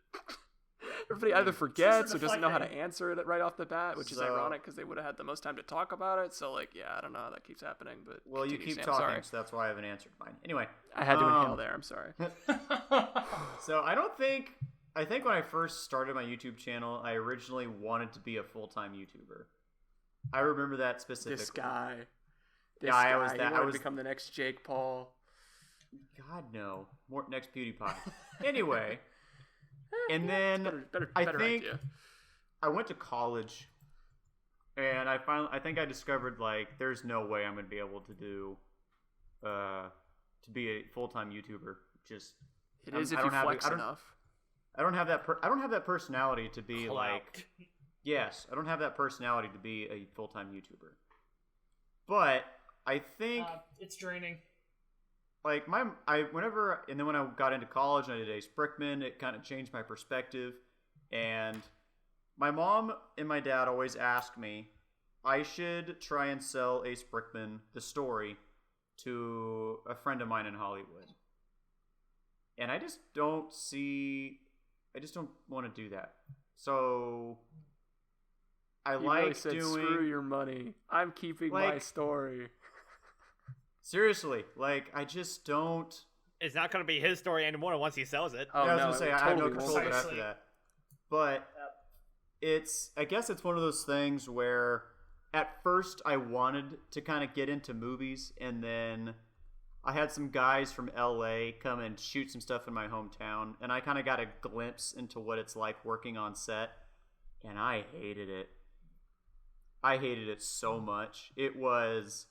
[SPEAKER 3] everybody either forgets or doesn't know how to answer it right off the bat, which is ironic because they would have had the most time to talk about it. So, like, yeah, I don't know how that keeps happening, but
[SPEAKER 4] well, you keep
[SPEAKER 3] Sam,
[SPEAKER 4] talking,
[SPEAKER 3] sorry.
[SPEAKER 4] so that's why I haven't answered mine. Anyway,
[SPEAKER 3] I had to inhale there. I'm sorry.
[SPEAKER 4] So I think when I first started my YouTube channel, I originally wanted to be a full-time YouTuber. I remember that specifically.
[SPEAKER 3] This guy.
[SPEAKER 4] He wanted
[SPEAKER 3] to become the next Jake Paul.
[SPEAKER 4] God no, more next PewDiePie. Anyway, and then
[SPEAKER 3] better
[SPEAKER 4] I think
[SPEAKER 3] idea.
[SPEAKER 4] I went to college, and I think I discovered like there's no way I'm gonna be able to do, to be a full-time YouTuber. Just
[SPEAKER 3] it is if you flex enough.
[SPEAKER 4] I don't have that personality to be like. Yes, I don't have that personality to be a full-time YouTuber. But I think
[SPEAKER 2] it's draining.
[SPEAKER 4] Like when I got into college and I did Ace Brickman, it kind of changed my perspective. And my mom and my dad always asked me, I should try and sell Ace Brickman, the story, to a friend of mine in Hollywood. And I just don't want to do that. So I
[SPEAKER 3] really said, screw your money. I'm keeping my story.
[SPEAKER 4] Seriously, like I just don't.
[SPEAKER 5] It's not going to be his story anymore once he sells it.
[SPEAKER 3] Oh,
[SPEAKER 4] yeah, I was
[SPEAKER 3] no,
[SPEAKER 4] gonna say I have no control of it after that. But I guess it's one of those things where at first I wanted to kind of get into movies, and then I had some guys from LA come and shoot some stuff in my hometown, and I kind of got a glimpse into what it's like working on set, and I hated it. I hated it so much. It was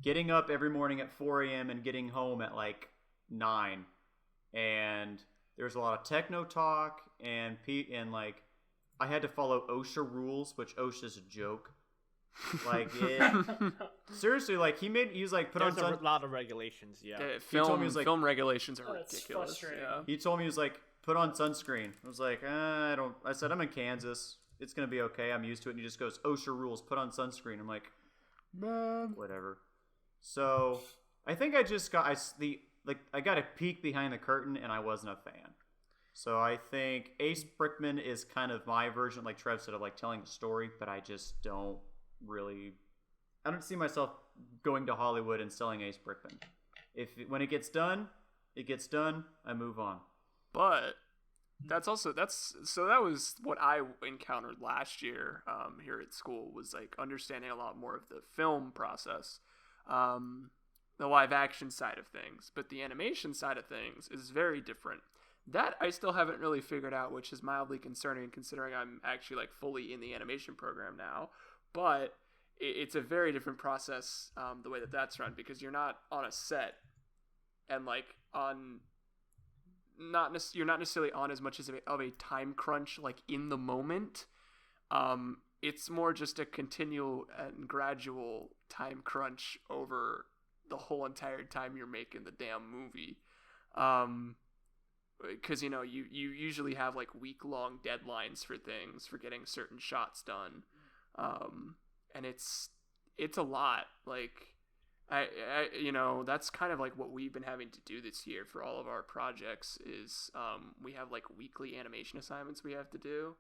[SPEAKER 4] getting up every morning at 4 a.m. and getting home at like 9, and there's a lot of techno talk, and like I had to follow OSHA rules, which OSHA's a joke. Like seriously, like he was like
[SPEAKER 5] There's a lot of regulations. Yeah,
[SPEAKER 3] film regulations are ridiculous. Yeah.
[SPEAKER 4] He told me he was like, put on sunscreen. I was like, I don't. I said I'm in Kansas. It's gonna be okay. I'm used to it. And he just goes, OSHA rules. Put on sunscreen. I'm like, man, whatever. So I think I just got I got a peek behind the curtain, and I wasn't a fan. So I think Ace Brickman is kind of my version, like Trev said, of like telling a story, but I just don't see myself going to Hollywood and selling Ace Brickman. When it gets done, I move on.
[SPEAKER 3] But that was what I encountered last year here at school, was like understanding a lot more of the film process, the live action side of things, but the animation side of things is very different. That I still haven't really figured out, which is mildly concerning considering I'm actually like fully in the animation program now. But it's a very different process the way that that's run, because you're not on a set and like you're not necessarily on as much of a time crunch like in the moment. It's more just a continual and gradual time crunch over the whole entire time you're making the damn movie. Because you usually have like week-long deadlines for things, for getting certain shots done. And it's a lot. Like I that's kind of like what we've been having to do this year for all of our projects is we have like weekly animation assignments we have to do.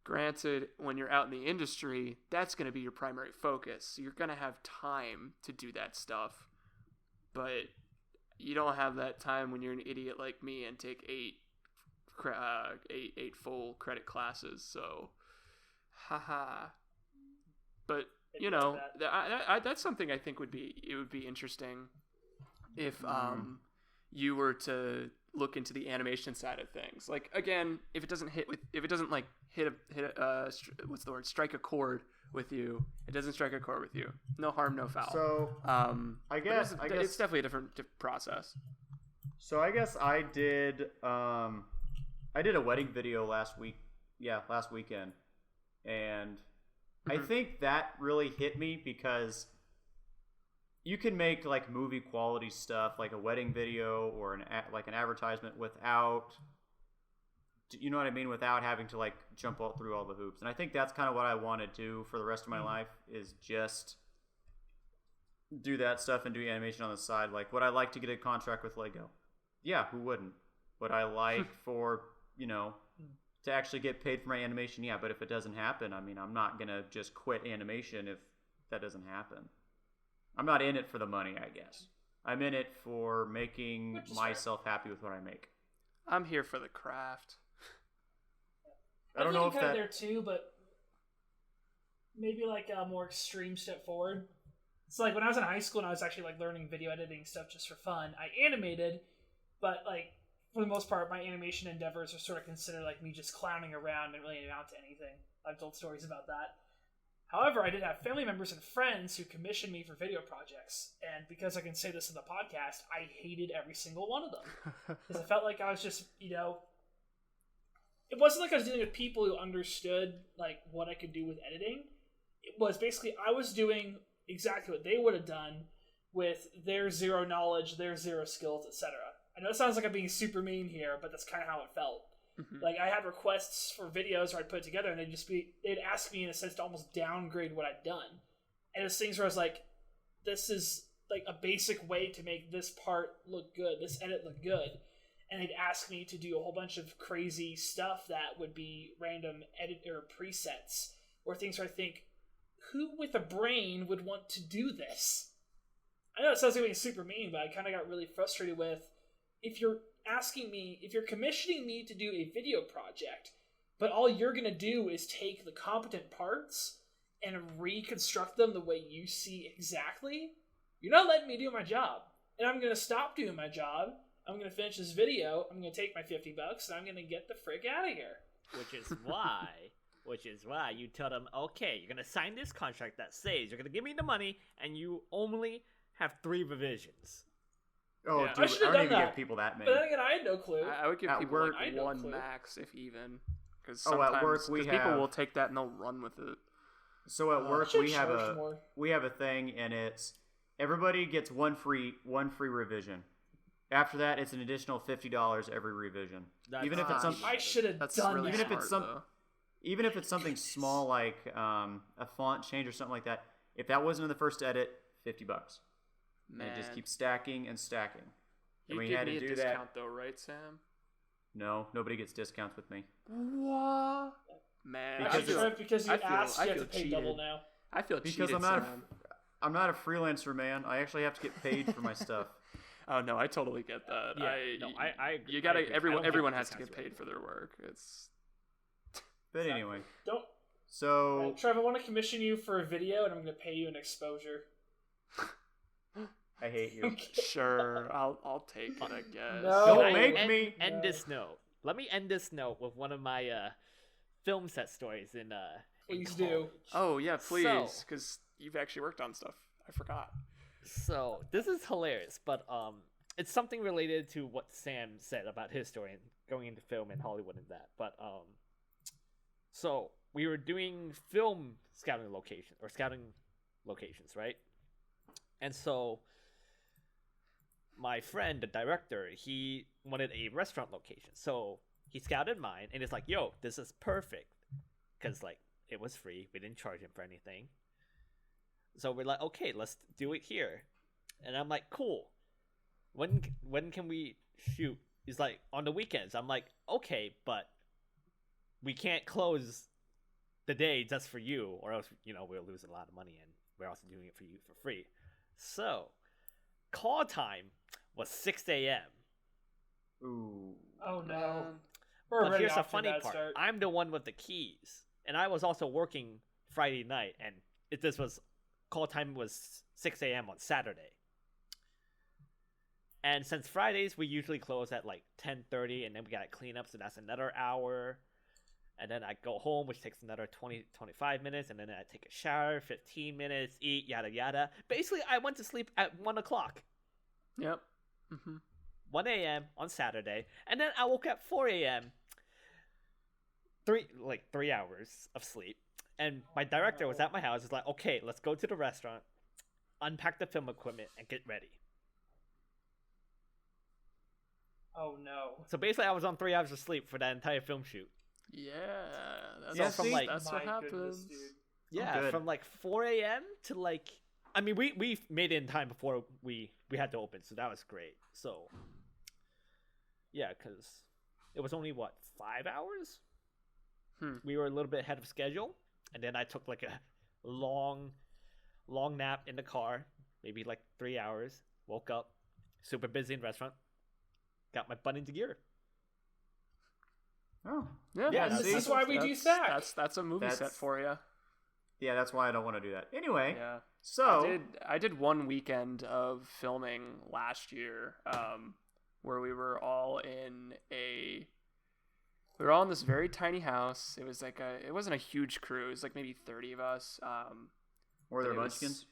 [SPEAKER 3] Granted, when you're out in the industry, that's going to be your primary focus. So you're going to have time to do that stuff, but you don't have that time when you're an idiot like me and take 8 eight full credit classes. So, haha. But that's something I think would be interesting if you were to look into the animation side of things. Like, again, if it doesn't strike a chord with you, it doesn't strike a chord with you. No harm, no foul.
[SPEAKER 4] So I guess
[SPEAKER 3] it's definitely a different process.
[SPEAKER 4] So I guess I did a wedding video last weekend, and I think that really hit me because you can make like movie quality stuff, like a wedding video or an advertisement, without, you know what I mean, without having to like jump through all the hoops. And I think that's kind of what I want to do for the rest of my life, is just do that stuff and do animation on the side. Like, would I like to get a contract with Lego? Yeah, who wouldn't? Would I like for, to actually get paid for my animation? Yeah, but if it doesn't happen, I mean, I'm not going to just quit animation if that doesn't happen. I'm not in it for the money, I guess. I'm in it for making myself happy with what I make.
[SPEAKER 3] I'm here for the craft.
[SPEAKER 4] I don't know if that...
[SPEAKER 2] there too, but maybe like a more extreme step forward. It's like when I was in high school and I was actually like learning video editing stuff just for fun. I animated, but like for the most part, my animation endeavors are sort of considered like me just clowning around and really amount to anything. I've told stories about that. However, I did have family members and friends who commissioned me for video projects, and because I can say this in the podcast, I hated every single one of them. Because I felt like I was just, it wasn't like I was dealing with people who understood like what I could do with editing. It was basically I was doing exactly what they would have done with their zero knowledge, their zero skills, etc. I know it sounds like I'm being super mean here, but that's kind of how it felt. Like, I had requests for videos where I'd put it together, and they'd ask me in a sense to almost downgrade what I'd done. And it's things where I was like, this is like a basic way to make this part look good, this edit look good. And they'd ask me to do a whole bunch of crazy stuff that would be random editor presets, or things where I think, who with a brain would want to do this? I know it sounds like being super mean, but I kind of got really frustrated with, if you're commissioning me to do a video project, but all you're going to do is take the competent parts and reconstruct them the way you see exactly, you're not letting me do my job. And I'm going to stop doing my job. I'm going to finish this video. I'm going to take my $50 and I'm going to get the frick out of here.
[SPEAKER 5] Which is why you tell them, okay, you're going to sign this contract that says you're going to give me the money and you only have 3 revisions.
[SPEAKER 4] Oh,
[SPEAKER 3] yeah.
[SPEAKER 4] dude, I don't even give people that many.
[SPEAKER 2] But then again, I had no clue.
[SPEAKER 3] I would give people
[SPEAKER 4] work,
[SPEAKER 3] like one max, if even. Because
[SPEAKER 4] at work
[SPEAKER 3] people will take that and they'll run with it.
[SPEAKER 4] So at work we have a thing, and it's everybody gets one free revision. After that, it's an additional $50 every revision. Even if it's something
[SPEAKER 2] I should have done
[SPEAKER 3] really
[SPEAKER 2] that.
[SPEAKER 4] Even if it's something small like a font change or something like that. If that wasn't in the first edit, $50. Man. And it just keeps stacking and stacking.
[SPEAKER 3] You give me a discount though, right, Sam?
[SPEAKER 4] No, nobody gets discounts with me.
[SPEAKER 3] What? Man,
[SPEAKER 2] because you asked, you have to pay double now.
[SPEAKER 3] I feel cheated,
[SPEAKER 4] because I'm not a freelancer, man. I actually have to get paid for my stuff.
[SPEAKER 3] Oh no, I totally get that.
[SPEAKER 5] Yeah, I agree.
[SPEAKER 3] You gotta. Everyone has to get paid for their work. It's.
[SPEAKER 4] But anyway,
[SPEAKER 2] So Trevor, I want to commission you for a video, and I'm going to pay you an exposure.
[SPEAKER 4] I hate you.
[SPEAKER 3] Sure, I'll take it, I guess.
[SPEAKER 2] No.
[SPEAKER 4] Don't make me
[SPEAKER 5] end this note. Let me end this note with one of my film set stories in
[SPEAKER 2] Please
[SPEAKER 5] in
[SPEAKER 2] do.
[SPEAKER 3] Oh yeah, please, because you've actually worked on stuff. I forgot.
[SPEAKER 5] So this is hilarious, but it's something related to what Sam said about his story and going into film and Hollywood and that. But so we were doing film scouting locations, right? And so my friend, the director, he wanted a restaurant location. So he scouted mine and it's like, yo, this is perfect. Because, like, it was free. We didn't charge him for anything. So we're like, okay, let's do it here. And I'm like, cool. When can we shoot? He's like, on the weekends. I'm like, okay, but we can't close the day just for you, or else, we'll lose a lot of money, and we're also doing it for you for free. So, call time was 6 a.m.
[SPEAKER 4] Ooh.
[SPEAKER 2] Oh no. We're
[SPEAKER 5] But
[SPEAKER 2] already
[SPEAKER 5] here's the
[SPEAKER 2] off to a
[SPEAKER 5] funny
[SPEAKER 2] bad
[SPEAKER 5] part.
[SPEAKER 2] start.
[SPEAKER 5] I'm the one with the keys. And I was also working Friday night. And this was, call time was 6 a.m. on Saturday. And since Fridays, we usually close at like 10:30. And then we got to clean up. So that's another hour. And then I go home, which takes another 20-25 minutes. And then I take a shower, 15 minutes, eat, yada, yada. Basically, I went to sleep at 1 o'clock.
[SPEAKER 3] Yep. Mm-hmm.
[SPEAKER 5] 1 a.m. on Saturday. And then I woke up 4 a.m. 3 hours of sleep. And my director was at my house. He's like, okay, let's go to the restaurant, unpack the film equipment, and get ready.
[SPEAKER 2] Oh no.
[SPEAKER 5] So basically, I was on 3 hours of sleep for that entire film shoot.
[SPEAKER 3] Yeah, that's,
[SPEAKER 4] Yeah,
[SPEAKER 3] from,
[SPEAKER 4] see?
[SPEAKER 3] like, that's what
[SPEAKER 2] My
[SPEAKER 3] happens.
[SPEAKER 2] goodness, dude.
[SPEAKER 5] Yeah,
[SPEAKER 4] good.
[SPEAKER 5] from like 4 a.m. to like, I mean, we made it in time before we had to open, so that was great. So, yeah, because it was only, what, 5 hours? We were a little bit ahead of schedule, and then I took like a long nap in the car, maybe like 3 hours, woke up, super busy in the restaurant, got my butt into gear.
[SPEAKER 4] Oh.
[SPEAKER 5] Yeah,
[SPEAKER 2] This is why we do SAC.
[SPEAKER 3] That's a movie set for you.
[SPEAKER 4] Yeah, that's why I don't want to do that. Anyway,
[SPEAKER 3] Yeah.
[SPEAKER 4] so
[SPEAKER 3] I did one weekend of filming last year, where we were all in this very tiny house. It was like it wasn't a huge crew. It was like maybe 30 of us.
[SPEAKER 4] were there
[SPEAKER 3] it was-
[SPEAKER 4] munchkins?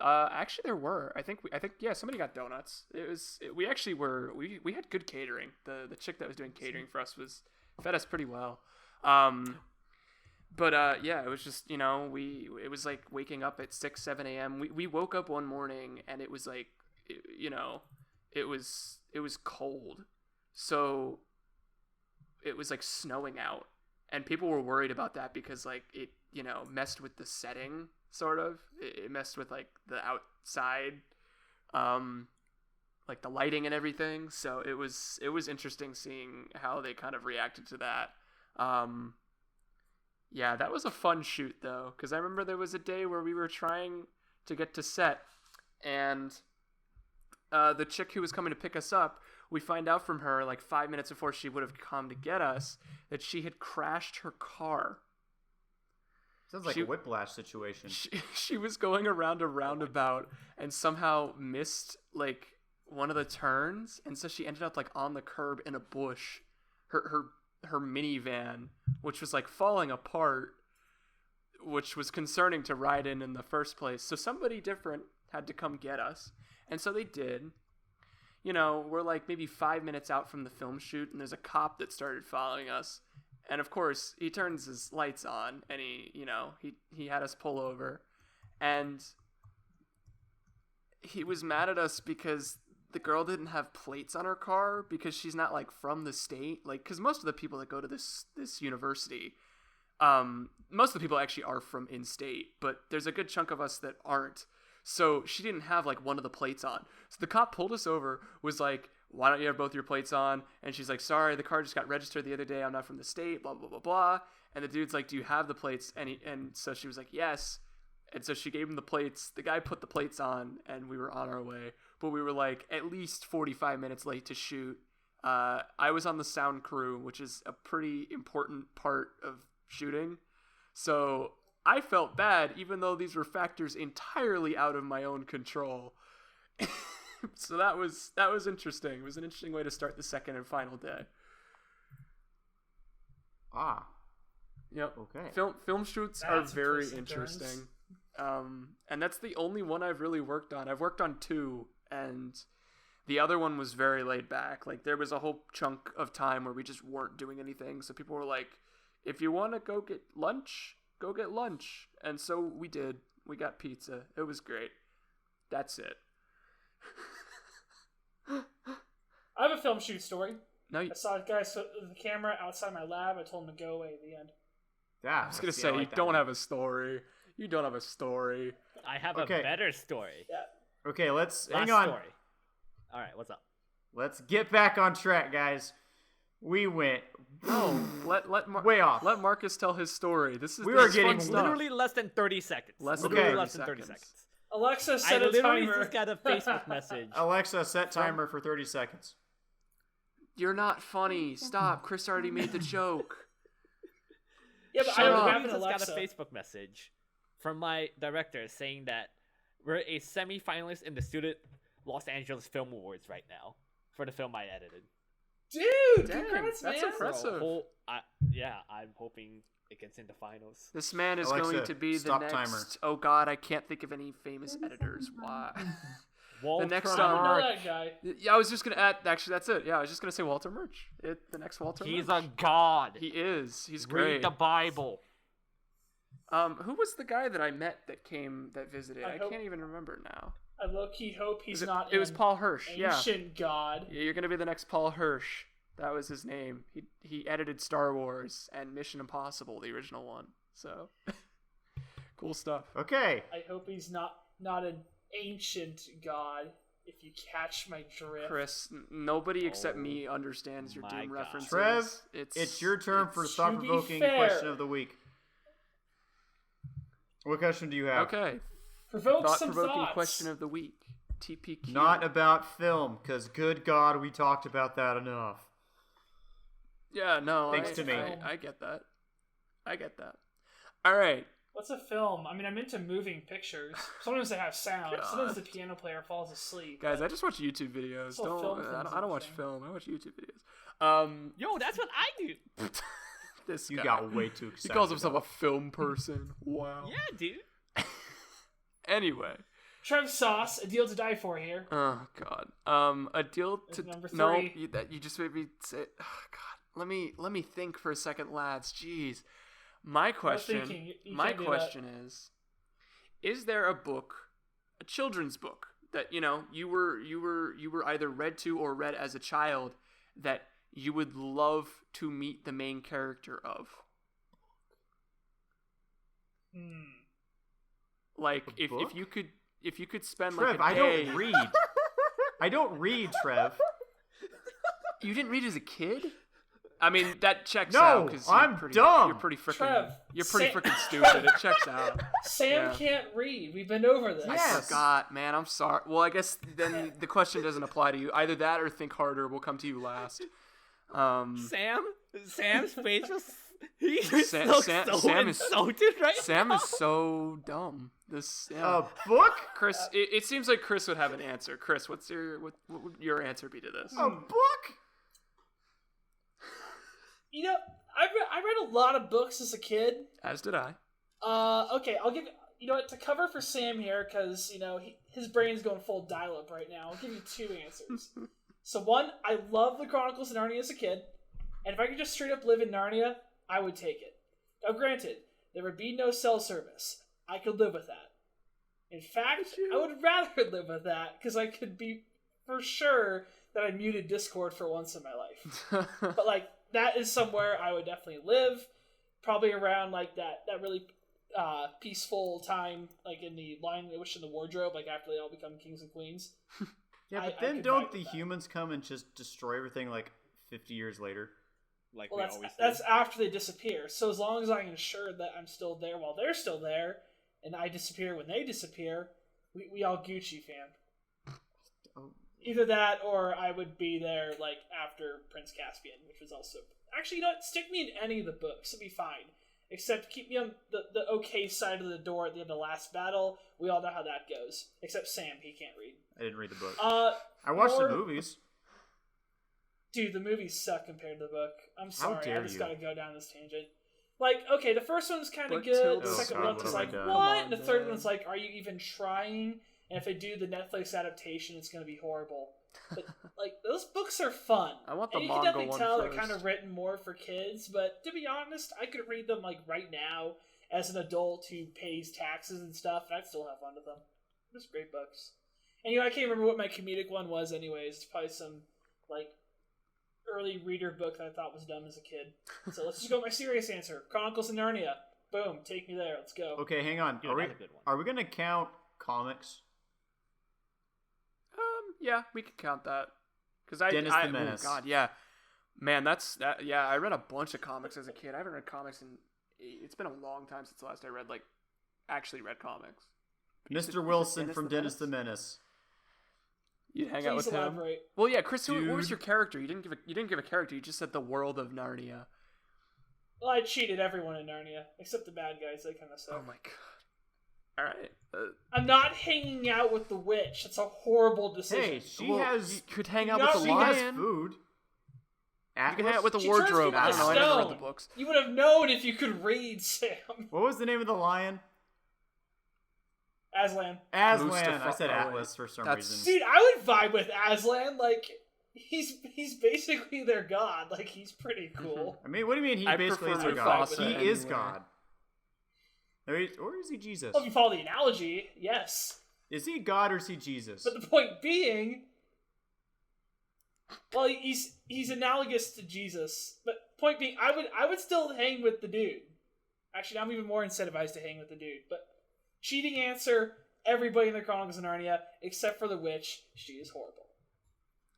[SPEAKER 3] Actually there were. I think yeah, somebody got donuts. We had good catering. The chick that was doing catering for us fed us pretty well. But yeah, it was just, it was like waking up at 6-7 a.m. We woke up one morning and it was like, it was cold. So it was like snowing out, and people were worried about that because like it, messed with the setting, sort of. It messed with like the outside, like the lighting and everything. So it was interesting seeing how they kind of reacted to that. Yeah, that was a fun shoot though, because I remember there was a day where we were trying to get to set, and the chick who was coming to pick us up, we find out from her like 5 minutes before she would have come to get us that she had crashed her car.
[SPEAKER 4] Sounds like a whiplash situation.
[SPEAKER 3] She was going around a roundabout and somehow missed like one of the turns, and so she ended up like on the curb in a bush. Her minivan, which was like falling apart, which was concerning to ride in the first place. So somebody different had to come get us, and so they did. We're like maybe 5 minutes out from the film shoot, and there's a cop that started following us. And of course, he turns his lights on, and he had us pull over, and he was mad at us because the girl didn't have plates on her car because she's not like from the state. Like, because most of the people that go to this university, most of the people actually are from in-state, but there's a good chunk of us that aren't. So she didn't have like one of the plates on. So the cop pulled us over, was like, why don't you have both your plates on? And she's like, sorry, the car just got registered the other day. I'm not from the state, blah, blah, blah, blah. And the dude's like, do you have the plates? And so she was like, yes. And so she gave him the plates. The guy put the plates on, and we were on our way. But we were like at least 45 minutes late to shoot. I was on the sound crew, which is a pretty important part of shooting. So I felt bad, even though these were factors entirely out of my own control. So that was interesting. It was an interesting way to start the second and final day.
[SPEAKER 4] Ah.
[SPEAKER 3] Yep.
[SPEAKER 4] Okay.
[SPEAKER 3] Film shoots are very interesting. And that's the only one I've really worked on. I've worked on 2, and the other one was very laid back. Like, there was a whole chunk of time where we just weren't doing anything. So people were like, if you want to go get lunch, go get lunch. And so we did. We got pizza. It was great. That's it.
[SPEAKER 2] I have a film shoot story.
[SPEAKER 3] No,
[SPEAKER 2] I saw a guy with the camera outside my lab. I told him to go away at the end.
[SPEAKER 4] Yeah,
[SPEAKER 3] I was going to say, you don't have a story. You don't have a story.
[SPEAKER 5] I have a better story.
[SPEAKER 2] Yeah.
[SPEAKER 4] Okay, let's
[SPEAKER 5] Last
[SPEAKER 4] hang on.
[SPEAKER 5] story. All right, what's up?
[SPEAKER 4] Let's get back on track, guys. We went way off.
[SPEAKER 3] Let Marcus tell his story.
[SPEAKER 4] We were
[SPEAKER 3] fun
[SPEAKER 4] getting
[SPEAKER 3] stuff.
[SPEAKER 5] Literally less than 30 seconds.
[SPEAKER 3] Less than
[SPEAKER 5] Literally
[SPEAKER 3] 30
[SPEAKER 5] less than 30
[SPEAKER 3] seconds.
[SPEAKER 5] seconds.
[SPEAKER 2] Alexa,
[SPEAKER 5] I
[SPEAKER 2] set a
[SPEAKER 5] literally
[SPEAKER 2] timer.
[SPEAKER 5] just got a Facebook message.
[SPEAKER 4] Alexa, set timer for 30 seconds.
[SPEAKER 3] You're not funny. Stop. Chris already made the joke.
[SPEAKER 2] Yeah, but
[SPEAKER 3] Shut
[SPEAKER 2] I
[SPEAKER 3] up.
[SPEAKER 2] would
[SPEAKER 5] I
[SPEAKER 2] have an
[SPEAKER 5] just got
[SPEAKER 2] Alexa.
[SPEAKER 5] a Facebook message from my director saying that we're a semi-finalist in the Student Los Angeles Film Awards right now for the film I edited.
[SPEAKER 2] Dude,
[SPEAKER 3] Dang,
[SPEAKER 2] congrats,
[SPEAKER 3] that's
[SPEAKER 2] man.
[SPEAKER 3] impressive.
[SPEAKER 5] So, I'm hoping it gets into finals.
[SPEAKER 3] This man is
[SPEAKER 4] Alexa,
[SPEAKER 3] going to be the
[SPEAKER 4] stop
[SPEAKER 3] next.
[SPEAKER 4] timer.
[SPEAKER 3] Oh God, I can't think of any famous editors. Why?
[SPEAKER 5] Walter
[SPEAKER 3] next
[SPEAKER 2] I don't know
[SPEAKER 3] Mark.
[SPEAKER 2] that guy.
[SPEAKER 3] Yeah, I was just gonna add. Actually, that's it. Yeah, I was just gonna say Walter Murch. The next Walter.
[SPEAKER 5] He's
[SPEAKER 3] Murch.
[SPEAKER 5] a god.
[SPEAKER 3] He is. He's
[SPEAKER 5] Read
[SPEAKER 3] great.
[SPEAKER 5] the Bible.
[SPEAKER 3] Who was the guy that I met that visited?
[SPEAKER 2] I
[SPEAKER 3] I
[SPEAKER 2] hope-
[SPEAKER 3] can't even remember now.
[SPEAKER 2] I low-key hope he's
[SPEAKER 3] It
[SPEAKER 2] not.
[SPEAKER 3] was
[SPEAKER 2] an
[SPEAKER 3] Paul Hirsch. Yeah.
[SPEAKER 2] Ancient god.
[SPEAKER 3] Yeah, you're gonna be the next Paul Hirsch. That was his name. He edited Star Wars and Mission Impossible, the original one. So cool stuff.
[SPEAKER 4] Okay.
[SPEAKER 2] I hope he's not an ancient god. If you catch my drift.
[SPEAKER 3] Chris, nobody except
[SPEAKER 5] Oh
[SPEAKER 3] me understands your
[SPEAKER 5] my
[SPEAKER 3] Doom
[SPEAKER 5] God.
[SPEAKER 3] references.
[SPEAKER 4] Trev, it's your turn for
[SPEAKER 2] to be
[SPEAKER 4] thought-provoking
[SPEAKER 2] fair.
[SPEAKER 4] question of the week. What question do you have?
[SPEAKER 3] Okay.
[SPEAKER 2] Provoke some
[SPEAKER 3] Thought-provoking
[SPEAKER 2] thoughts.
[SPEAKER 3] question of the week. TPQ.
[SPEAKER 4] Not about film, because good God, we talked about that enough.
[SPEAKER 3] Yeah, no.
[SPEAKER 4] Thanks to me.
[SPEAKER 3] I get that. I get that. All right.
[SPEAKER 2] What's a film? I mean, I'm into moving pictures. Sometimes they have sound.
[SPEAKER 3] God.
[SPEAKER 2] Sometimes the piano player falls asleep.
[SPEAKER 3] Guys,
[SPEAKER 2] but
[SPEAKER 3] I just watch YouTube videos.
[SPEAKER 2] So film
[SPEAKER 3] I don't watch
[SPEAKER 2] things
[SPEAKER 3] film. I watch YouTube videos.
[SPEAKER 5] Yo, that's what I do.
[SPEAKER 3] This
[SPEAKER 4] You
[SPEAKER 3] guy.
[SPEAKER 4] got way too
[SPEAKER 3] He
[SPEAKER 4] excited.
[SPEAKER 3] calls himself a
[SPEAKER 4] about
[SPEAKER 3] film person. Wow.
[SPEAKER 5] Yeah, dude.
[SPEAKER 3] Anyway.
[SPEAKER 2] Trev Sauce, a deal to die for here.
[SPEAKER 3] Oh God. A deal
[SPEAKER 2] That's
[SPEAKER 3] to
[SPEAKER 2] number
[SPEAKER 3] no.
[SPEAKER 2] 3.
[SPEAKER 3] You just made me say. Oh God. Let me think for a second, lads. Jeez. My question.
[SPEAKER 2] thinking. You
[SPEAKER 3] My
[SPEAKER 2] can't do
[SPEAKER 3] question is there a book, a children's book that you were either read to or read as a child that you would love to meet the main character of? Like
[SPEAKER 4] A book?
[SPEAKER 3] if you could spend
[SPEAKER 4] Trev,
[SPEAKER 3] like a day.
[SPEAKER 4] I don't read. I don't read, Trev.
[SPEAKER 3] You didn't read as a kid? I mean, that checks
[SPEAKER 4] No,
[SPEAKER 3] out because
[SPEAKER 4] I'm dumb.
[SPEAKER 3] You're pretty freaking.
[SPEAKER 2] Trev,
[SPEAKER 3] You're pretty
[SPEAKER 2] Sa-
[SPEAKER 3] freaking stupid. It checks out.
[SPEAKER 2] Sam
[SPEAKER 3] Yeah.
[SPEAKER 2] can't read. We've been over this.
[SPEAKER 3] I
[SPEAKER 4] Yes.
[SPEAKER 3] forgot, man. I'm sorry. Well, I guess then the question doesn't apply to you. Either that or think harder will come to you last.
[SPEAKER 5] Sam's face was. He
[SPEAKER 3] Sam-
[SPEAKER 5] looks
[SPEAKER 3] Sam-
[SPEAKER 5] so
[SPEAKER 3] Sam is-
[SPEAKER 5] insulted right
[SPEAKER 3] Sam
[SPEAKER 5] now.
[SPEAKER 3] is so dumb. Yeah.
[SPEAKER 4] A book?
[SPEAKER 3] Chris, it seems like Chris would have an answer. Chris, what would your answer be to this?
[SPEAKER 4] A book?
[SPEAKER 2] You know, I read a lot of books as a kid.
[SPEAKER 3] As did I.
[SPEAKER 2] Okay, I'll give you know what to cover for Sam here because his brain's going full dial-up right now. I'll give you 2 answers. So one, I love the Chronicles of Narnia as a kid, and if I could just straight up live in Narnia, I would take it. Now, granted, there would be no cell service. I could live with that. In fact, I would rather live with that because I could be for sure that I muted Discord for once in my life. But like that is somewhere I would definitely live, probably around like that really peaceful time, like in the Lion, Witch, and the Wardrobe, like after they all become kings and queens.
[SPEAKER 4] Yeah, but
[SPEAKER 2] I
[SPEAKER 4] then
[SPEAKER 2] could
[SPEAKER 4] don't
[SPEAKER 2] vibe
[SPEAKER 4] the
[SPEAKER 2] with that.
[SPEAKER 4] humans come and just destroy everything like 50 years later?
[SPEAKER 5] Like
[SPEAKER 2] Well,
[SPEAKER 5] we always do.
[SPEAKER 2] that's after they disappear. So as long as I'm ensured that I'm still there while they're still there, and I disappear when they disappear, we all Gucci, fam.
[SPEAKER 4] Oh.
[SPEAKER 2] Either that, or I would be there like after Prince Caspian, which was also actually, you know what? Stick me in any of the books, it'll be fine. Except keep me on the okay side of the door at the end of the last battle. We all know how that goes. Except Sam, he can't read.
[SPEAKER 4] I didn't read the book.
[SPEAKER 2] I
[SPEAKER 4] I watched the movies.
[SPEAKER 2] Dude, the movies suck compared to the book. I'm sorry,
[SPEAKER 4] dare
[SPEAKER 2] I just
[SPEAKER 4] you.
[SPEAKER 2] gotta go down this tangent. Like, okay, the first one's kind of
[SPEAKER 3] But
[SPEAKER 2] good. The
[SPEAKER 3] Tilda
[SPEAKER 2] second
[SPEAKER 4] Swinton,
[SPEAKER 2] one was
[SPEAKER 4] what
[SPEAKER 2] like,
[SPEAKER 4] have I
[SPEAKER 2] what?
[SPEAKER 4] done?
[SPEAKER 2] And the
[SPEAKER 3] Come
[SPEAKER 2] third
[SPEAKER 3] on,
[SPEAKER 2] one's like, are you even trying? And if they do the Netflix adaptation, it's gonna be horrible. But like, those books are fun.
[SPEAKER 3] I want the
[SPEAKER 2] And you can
[SPEAKER 3] manga
[SPEAKER 2] definitely
[SPEAKER 3] one
[SPEAKER 2] tell
[SPEAKER 3] first.
[SPEAKER 2] they're kind of written more for kids. But to be honest, I could read them like right now as an adult who pays taxes and stuff, and I'd still have fun with them. They're just great books. And I can't remember what my comedic one was. Anyways, it's probably some like early reader book that I thought was dumb as a kid. So let's just go with my serious answer. Chronicles of Narnia. Boom, take me there. Let's go.
[SPEAKER 4] Okay, hang on.
[SPEAKER 5] Dude,
[SPEAKER 4] Are we,
[SPEAKER 5] that's a good one.
[SPEAKER 4] are we going to count comics?
[SPEAKER 3] Yeah, we could count that. Because
[SPEAKER 4] Dennis the Menace.
[SPEAKER 3] Oh God, yeah, man, that. Yeah, I read a bunch of comics as a kid. I haven't read comics in. It's been a long time since the last I actually read comics.
[SPEAKER 4] Mr. Wilson from Dennis the Menace.
[SPEAKER 3] You'd hang out
[SPEAKER 2] Please
[SPEAKER 3] with him.
[SPEAKER 2] elaborate.
[SPEAKER 3] Well, yeah, Chris. What was
[SPEAKER 4] Dude.
[SPEAKER 3] your character? You didn't give a character. You just said the world of Narnia.
[SPEAKER 2] Well, I cheated everyone in Narnia except the bad guys. They kind of suck.
[SPEAKER 3] Oh my god. All right.
[SPEAKER 2] I'm not hanging out with the witch. That's a horrible decision.
[SPEAKER 4] Hey, she
[SPEAKER 3] Well,
[SPEAKER 4] has.
[SPEAKER 3] You could hang
[SPEAKER 2] You
[SPEAKER 3] out
[SPEAKER 2] got-
[SPEAKER 3] with the
[SPEAKER 4] She has
[SPEAKER 3] lion.
[SPEAKER 4] food.
[SPEAKER 3] You can hang out with the
[SPEAKER 2] She turns
[SPEAKER 3] wardrobe.
[SPEAKER 2] people
[SPEAKER 3] I
[SPEAKER 2] to
[SPEAKER 3] don't know. I never read
[SPEAKER 2] stone.
[SPEAKER 3] the books.
[SPEAKER 2] You would have known if you could read, Sam.
[SPEAKER 4] What was the name of the lion?
[SPEAKER 2] Aslan.
[SPEAKER 4] Aslan.
[SPEAKER 3] Mustafa-
[SPEAKER 4] I said
[SPEAKER 3] oh, wait.
[SPEAKER 4] Atlas for some
[SPEAKER 3] That's-
[SPEAKER 4] reason.
[SPEAKER 2] Dude, I would vibe with Aslan. Like, he's basically their god. Like, he's pretty cool.
[SPEAKER 4] I mean, what do you mean he
[SPEAKER 3] I
[SPEAKER 4] basically is
[SPEAKER 3] prefer
[SPEAKER 4] their god?
[SPEAKER 2] Mufasa
[SPEAKER 4] He is
[SPEAKER 3] anyway.
[SPEAKER 4] God. Or is he Jesus?
[SPEAKER 2] Well, if you follow the analogy, yes.
[SPEAKER 4] Is he God or is he Jesus?
[SPEAKER 2] But the point being, well, he's analogous to Jesus. But point being, I would still hang with the dude. Actually, I'm even more incentivized to hang with the dude. But cheating answer: everybody in the Chronicles of Narnia except for the witch. She is horrible.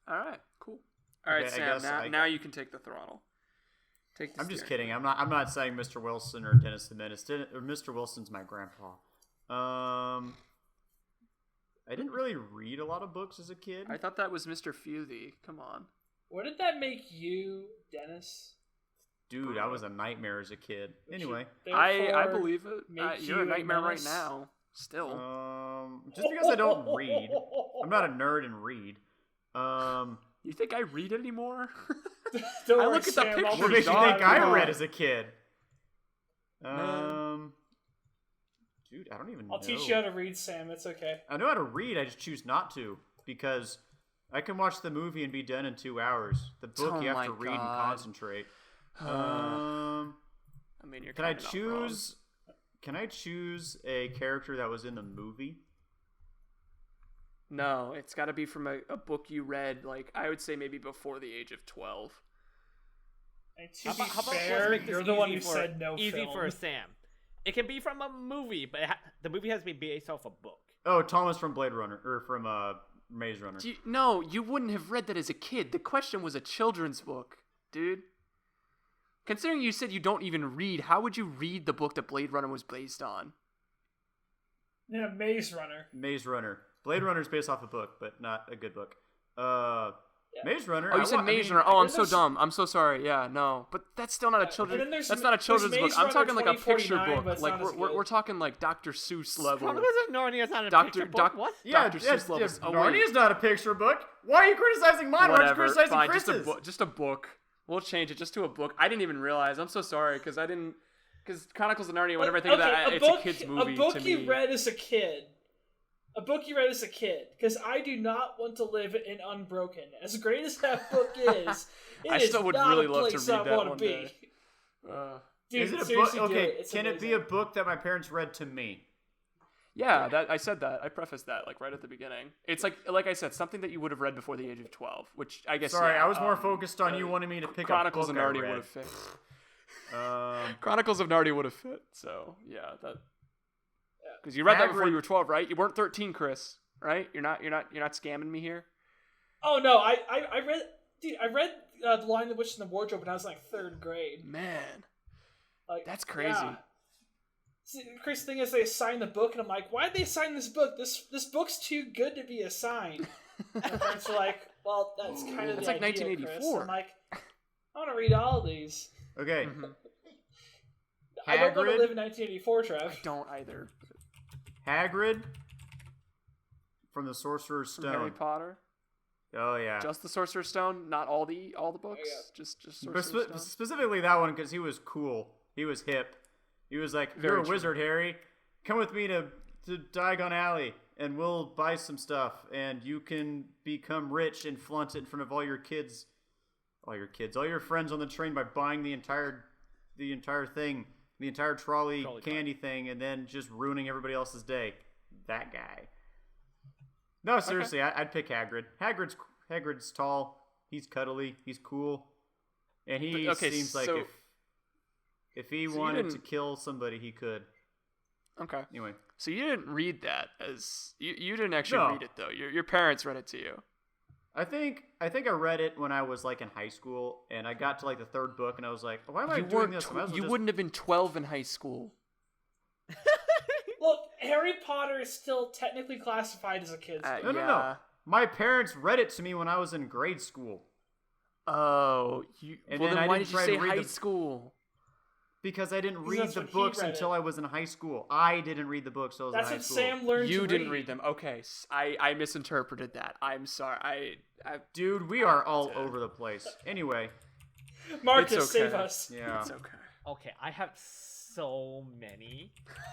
[SPEAKER 3] All right. Cool. All right,
[SPEAKER 4] Okay, I
[SPEAKER 3] Sam.
[SPEAKER 4] guess
[SPEAKER 3] Now you can take the throttle. Take the
[SPEAKER 4] I'm just
[SPEAKER 3] steering.
[SPEAKER 4] kidding. I'm not saying Mr. Wilson or Dennis the Menace. Mr. Wilson's my grandpa. I didn't really read a lot of books as a kid.
[SPEAKER 3] I thought that was Mr. Fewthy. Come on.
[SPEAKER 2] What did that make you, Dennis?
[SPEAKER 4] Dude, I was a nightmare as a kid. Anyway,
[SPEAKER 3] I
[SPEAKER 2] Therefore,
[SPEAKER 3] believe it.
[SPEAKER 2] make
[SPEAKER 3] You're a
[SPEAKER 2] you
[SPEAKER 3] nightmare right
[SPEAKER 2] menace?
[SPEAKER 3] now. Still.
[SPEAKER 4] just because I don't read, I'm not a nerd and read.
[SPEAKER 3] You think I read anymore?
[SPEAKER 2] Don't
[SPEAKER 3] I
[SPEAKER 2] worry,
[SPEAKER 3] look at the
[SPEAKER 2] Sam, I'll
[SPEAKER 3] pictures,
[SPEAKER 4] What
[SPEAKER 2] be
[SPEAKER 4] makes you
[SPEAKER 3] dog,
[SPEAKER 4] think
[SPEAKER 2] fine.
[SPEAKER 4] I
[SPEAKER 3] come
[SPEAKER 4] read
[SPEAKER 3] on.
[SPEAKER 4] as a kid?
[SPEAKER 3] Man.
[SPEAKER 4] Dude, I don't even know.
[SPEAKER 2] I'll teach you how to read, Sam. It's okay.
[SPEAKER 4] I know how to read. I just choose not to because I can watch the movie and be done in 2 hours. The book
[SPEAKER 3] Oh
[SPEAKER 4] you have
[SPEAKER 3] my
[SPEAKER 4] to read and
[SPEAKER 3] God.
[SPEAKER 4] concentrate.
[SPEAKER 3] I mean, you're
[SPEAKER 4] Can I
[SPEAKER 3] kinda not wrong.
[SPEAKER 4] choose? Can I choose a character that was in the movie?
[SPEAKER 3] No, it's got to be from a book you read, like, I would say maybe before the age of 12.
[SPEAKER 2] And to
[SPEAKER 5] How
[SPEAKER 2] be
[SPEAKER 5] about
[SPEAKER 2] fair,
[SPEAKER 5] let's make this
[SPEAKER 2] you're the one
[SPEAKER 5] easy
[SPEAKER 2] who
[SPEAKER 5] for-
[SPEAKER 2] said no
[SPEAKER 5] Easy
[SPEAKER 2] film.
[SPEAKER 5] for Sam. It can be from a movie, but the movie has to be based off a book.
[SPEAKER 4] Oh, Thomas from Blade Runner or from Maze Runner.
[SPEAKER 3] No, you wouldn't have read that as a kid. The question was a children's book, dude. Considering you said you don't even read, how would you read the book that Blade Runner was based on?
[SPEAKER 2] Yeah, Maze Runner.
[SPEAKER 4] Maze Runner. Blade Runner is based off a book, but not a good book. Maze Runner.
[SPEAKER 3] Oh, you said Maze Runner. Oh, I'm so
[SPEAKER 2] there's-
[SPEAKER 3] dumb. I'm so sorry. Yeah, no, but that's still not a
[SPEAKER 2] and
[SPEAKER 3] children's.
[SPEAKER 2] then there's
[SPEAKER 3] That's not a
[SPEAKER 2] Maze
[SPEAKER 3] children's book. I'm
[SPEAKER 2] Runner
[SPEAKER 3] talking like a picture
[SPEAKER 2] 2049, but
[SPEAKER 3] book.
[SPEAKER 2] it's
[SPEAKER 3] Like
[SPEAKER 2] not as
[SPEAKER 3] we're
[SPEAKER 2] good.
[SPEAKER 3] talking like Dr. Seuss level.
[SPEAKER 5] Chronicles of Narnia is not a
[SPEAKER 3] Doctor
[SPEAKER 5] picture book. What?
[SPEAKER 4] Yeah,
[SPEAKER 3] Dr.
[SPEAKER 4] yes,
[SPEAKER 3] Seuss levels.
[SPEAKER 4] yes,
[SPEAKER 3] Oh,
[SPEAKER 4] Narnia
[SPEAKER 3] wait.
[SPEAKER 4] is not a picture book. Why are you criticizing mine? Why aren't you
[SPEAKER 3] Whatever.
[SPEAKER 4] criticizing
[SPEAKER 3] Fine,
[SPEAKER 4] Chris's?
[SPEAKER 3] just a book. We'll change it just to a book. I didn't even realize. I'm so sorry because Chronicles of Narnia. Whenever I think of that, it's a kid's movie
[SPEAKER 2] A book
[SPEAKER 3] to
[SPEAKER 2] you
[SPEAKER 3] me.
[SPEAKER 2] read as a kid. A book you read as a kid. Because I do not want to live in Unbroken. As great as that book is, it
[SPEAKER 3] I
[SPEAKER 2] is
[SPEAKER 3] still would
[SPEAKER 2] not
[SPEAKER 3] really
[SPEAKER 2] a
[SPEAKER 3] love to
[SPEAKER 2] place
[SPEAKER 3] read
[SPEAKER 2] I
[SPEAKER 3] that
[SPEAKER 2] want
[SPEAKER 3] one
[SPEAKER 2] to be.
[SPEAKER 3] day.
[SPEAKER 2] Dude,
[SPEAKER 4] Is it a book?
[SPEAKER 2] seriously, do
[SPEAKER 4] Okay,
[SPEAKER 2] it. It's
[SPEAKER 4] can it be a
[SPEAKER 2] amazing.
[SPEAKER 4] book that my parents read to me?
[SPEAKER 3] Yeah, I said that. I prefaced that like right at the beginning. It's like I said, something that you would have read before the age of 12, which I guess.
[SPEAKER 4] Sorry,
[SPEAKER 3] yeah,
[SPEAKER 4] I was more focused on you wanting me to pick
[SPEAKER 3] Chronicles
[SPEAKER 4] a
[SPEAKER 3] of
[SPEAKER 4] book I
[SPEAKER 3] Narnia
[SPEAKER 4] read.
[SPEAKER 3] would have fit. Chronicles of Narnia would have fit. So yeah, that. Because you read that before
[SPEAKER 4] Hagrid-
[SPEAKER 3] you were 12, right? You weren't 13, Chris. Right? You're not scamming me here.
[SPEAKER 2] Oh, no. I read... Dude, I read The Lion, the Witch, and the Wardrobe when I was in, like, 3rd grade.
[SPEAKER 3] Man,
[SPEAKER 2] Like,
[SPEAKER 3] that's crazy.
[SPEAKER 2] yeah. See, the crazy thing is they assigned the book, and I'm like, why'd they assign this book? This book's too good to be assigned. And my parents were like, well, that's kind of
[SPEAKER 3] That's
[SPEAKER 2] the
[SPEAKER 3] like
[SPEAKER 2] idea,
[SPEAKER 3] 1984.
[SPEAKER 2] Chris. I'm like, I want to read all of these.
[SPEAKER 4] Okay,
[SPEAKER 3] Mhm.
[SPEAKER 2] I don't want to
[SPEAKER 4] Hagrid?
[SPEAKER 2] live in 1984, Trev.
[SPEAKER 3] I don't either.
[SPEAKER 4] Hagrid from the Sorcerer's
[SPEAKER 3] From Harry
[SPEAKER 4] Stone.
[SPEAKER 3] Potter,
[SPEAKER 4] Oh yeah.
[SPEAKER 3] just the Sorcerer's Stone, not all the books.
[SPEAKER 2] Yeah.
[SPEAKER 3] Just
[SPEAKER 4] But
[SPEAKER 3] Sorcerer's Stone.
[SPEAKER 4] specifically that one because he was cool. He was hip. He was like, "You're
[SPEAKER 3] Very
[SPEAKER 4] a
[SPEAKER 3] true.
[SPEAKER 4] wizard, Harry. Come with me to Diagon Alley, and we'll buy some stuff, and you can become rich and flaunt it in front of all your friends on the train by buying the entire thing, the entire trolley candy thing, and then just ruining everybody else's day." That guy. No, seriously, I'd pick Hagrid. Hagrid's tall. He's cuddly. He's cool, and he
[SPEAKER 3] But, okay,
[SPEAKER 4] seems like
[SPEAKER 3] so-
[SPEAKER 4] if he
[SPEAKER 3] so you
[SPEAKER 4] wanted to
[SPEAKER 3] didn't-
[SPEAKER 4] kill somebody, he could.
[SPEAKER 3] Okay.
[SPEAKER 4] Anyway,
[SPEAKER 3] So you didn't read that as you didn't actually
[SPEAKER 4] No.
[SPEAKER 3] read it though. Your parents read it to you.
[SPEAKER 4] I think I read it when I was like in high school, and I got to like the 3rd book, and I was like, "Why am I
[SPEAKER 3] You
[SPEAKER 4] doing
[SPEAKER 3] weren't.
[SPEAKER 4] this?" I might as well
[SPEAKER 3] You
[SPEAKER 4] just-
[SPEAKER 3] wouldn't have been 12 in high school.
[SPEAKER 2] Look, Harry Potter is still technically classified as a kid's book.
[SPEAKER 4] No. My parents read it to me when I was in grade school.
[SPEAKER 3] Oh,
[SPEAKER 4] And
[SPEAKER 3] well
[SPEAKER 4] then
[SPEAKER 3] then
[SPEAKER 4] I
[SPEAKER 3] why
[SPEAKER 4] didn't
[SPEAKER 3] did you
[SPEAKER 4] try to
[SPEAKER 3] say
[SPEAKER 4] read
[SPEAKER 3] high
[SPEAKER 4] the-
[SPEAKER 3] school?
[SPEAKER 4] Because I didn't
[SPEAKER 2] Because
[SPEAKER 4] read
[SPEAKER 2] that's
[SPEAKER 4] the
[SPEAKER 2] when he
[SPEAKER 4] books
[SPEAKER 2] read
[SPEAKER 4] until
[SPEAKER 2] it.
[SPEAKER 4] I was in high school. I didn't read the books until I was
[SPEAKER 2] That's
[SPEAKER 4] in high
[SPEAKER 2] what
[SPEAKER 4] school.
[SPEAKER 2] Sam learned
[SPEAKER 3] You
[SPEAKER 2] to
[SPEAKER 3] didn't
[SPEAKER 2] read.
[SPEAKER 3] read them. Okay, I misinterpreted that. I'm sorry.
[SPEAKER 4] Dude, we are all over the place. Anyway,
[SPEAKER 2] Marcus,
[SPEAKER 3] It's okay.
[SPEAKER 2] save us.
[SPEAKER 4] yeah.
[SPEAKER 3] It's okay.
[SPEAKER 5] Okay, I have so many.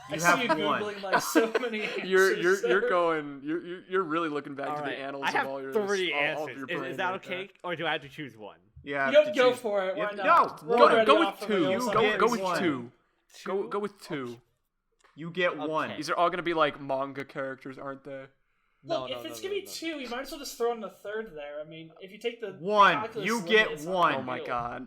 [SPEAKER 2] I
[SPEAKER 4] You
[SPEAKER 2] see
[SPEAKER 4] have
[SPEAKER 2] you
[SPEAKER 4] one.
[SPEAKER 2] googling like so many answers.
[SPEAKER 3] You're going. You're really looking back to
[SPEAKER 5] Alright,
[SPEAKER 3] the annals
[SPEAKER 5] I have
[SPEAKER 3] of all your
[SPEAKER 5] 3
[SPEAKER 3] all of
[SPEAKER 5] answers.
[SPEAKER 3] your
[SPEAKER 5] Is
[SPEAKER 3] brain
[SPEAKER 5] that
[SPEAKER 3] right
[SPEAKER 5] okay,
[SPEAKER 3] there.
[SPEAKER 5] or do I have to choose one?
[SPEAKER 4] Yeah.
[SPEAKER 2] You don't
[SPEAKER 4] to
[SPEAKER 2] go
[SPEAKER 4] choose-
[SPEAKER 2] for it. Why
[SPEAKER 4] You-
[SPEAKER 2] not?
[SPEAKER 4] No,
[SPEAKER 2] We're
[SPEAKER 3] Go
[SPEAKER 2] already
[SPEAKER 3] with
[SPEAKER 2] off the
[SPEAKER 3] 2.
[SPEAKER 2] rails on
[SPEAKER 3] Go
[SPEAKER 2] this
[SPEAKER 3] with
[SPEAKER 2] one.
[SPEAKER 3] 2.
[SPEAKER 5] Two?
[SPEAKER 3] Go with 2.
[SPEAKER 4] You get one.
[SPEAKER 5] Okay.
[SPEAKER 3] These are all gonna be like manga characters, aren't they?
[SPEAKER 2] Look, if it's gonna be 2, you might as well just throw in the third there. I mean, if you take the
[SPEAKER 4] One.
[SPEAKER 2] calculus
[SPEAKER 4] You
[SPEAKER 2] limit,
[SPEAKER 4] get
[SPEAKER 2] it's not a
[SPEAKER 4] one.
[SPEAKER 2] big
[SPEAKER 3] Oh my
[SPEAKER 2] deal.
[SPEAKER 3] god.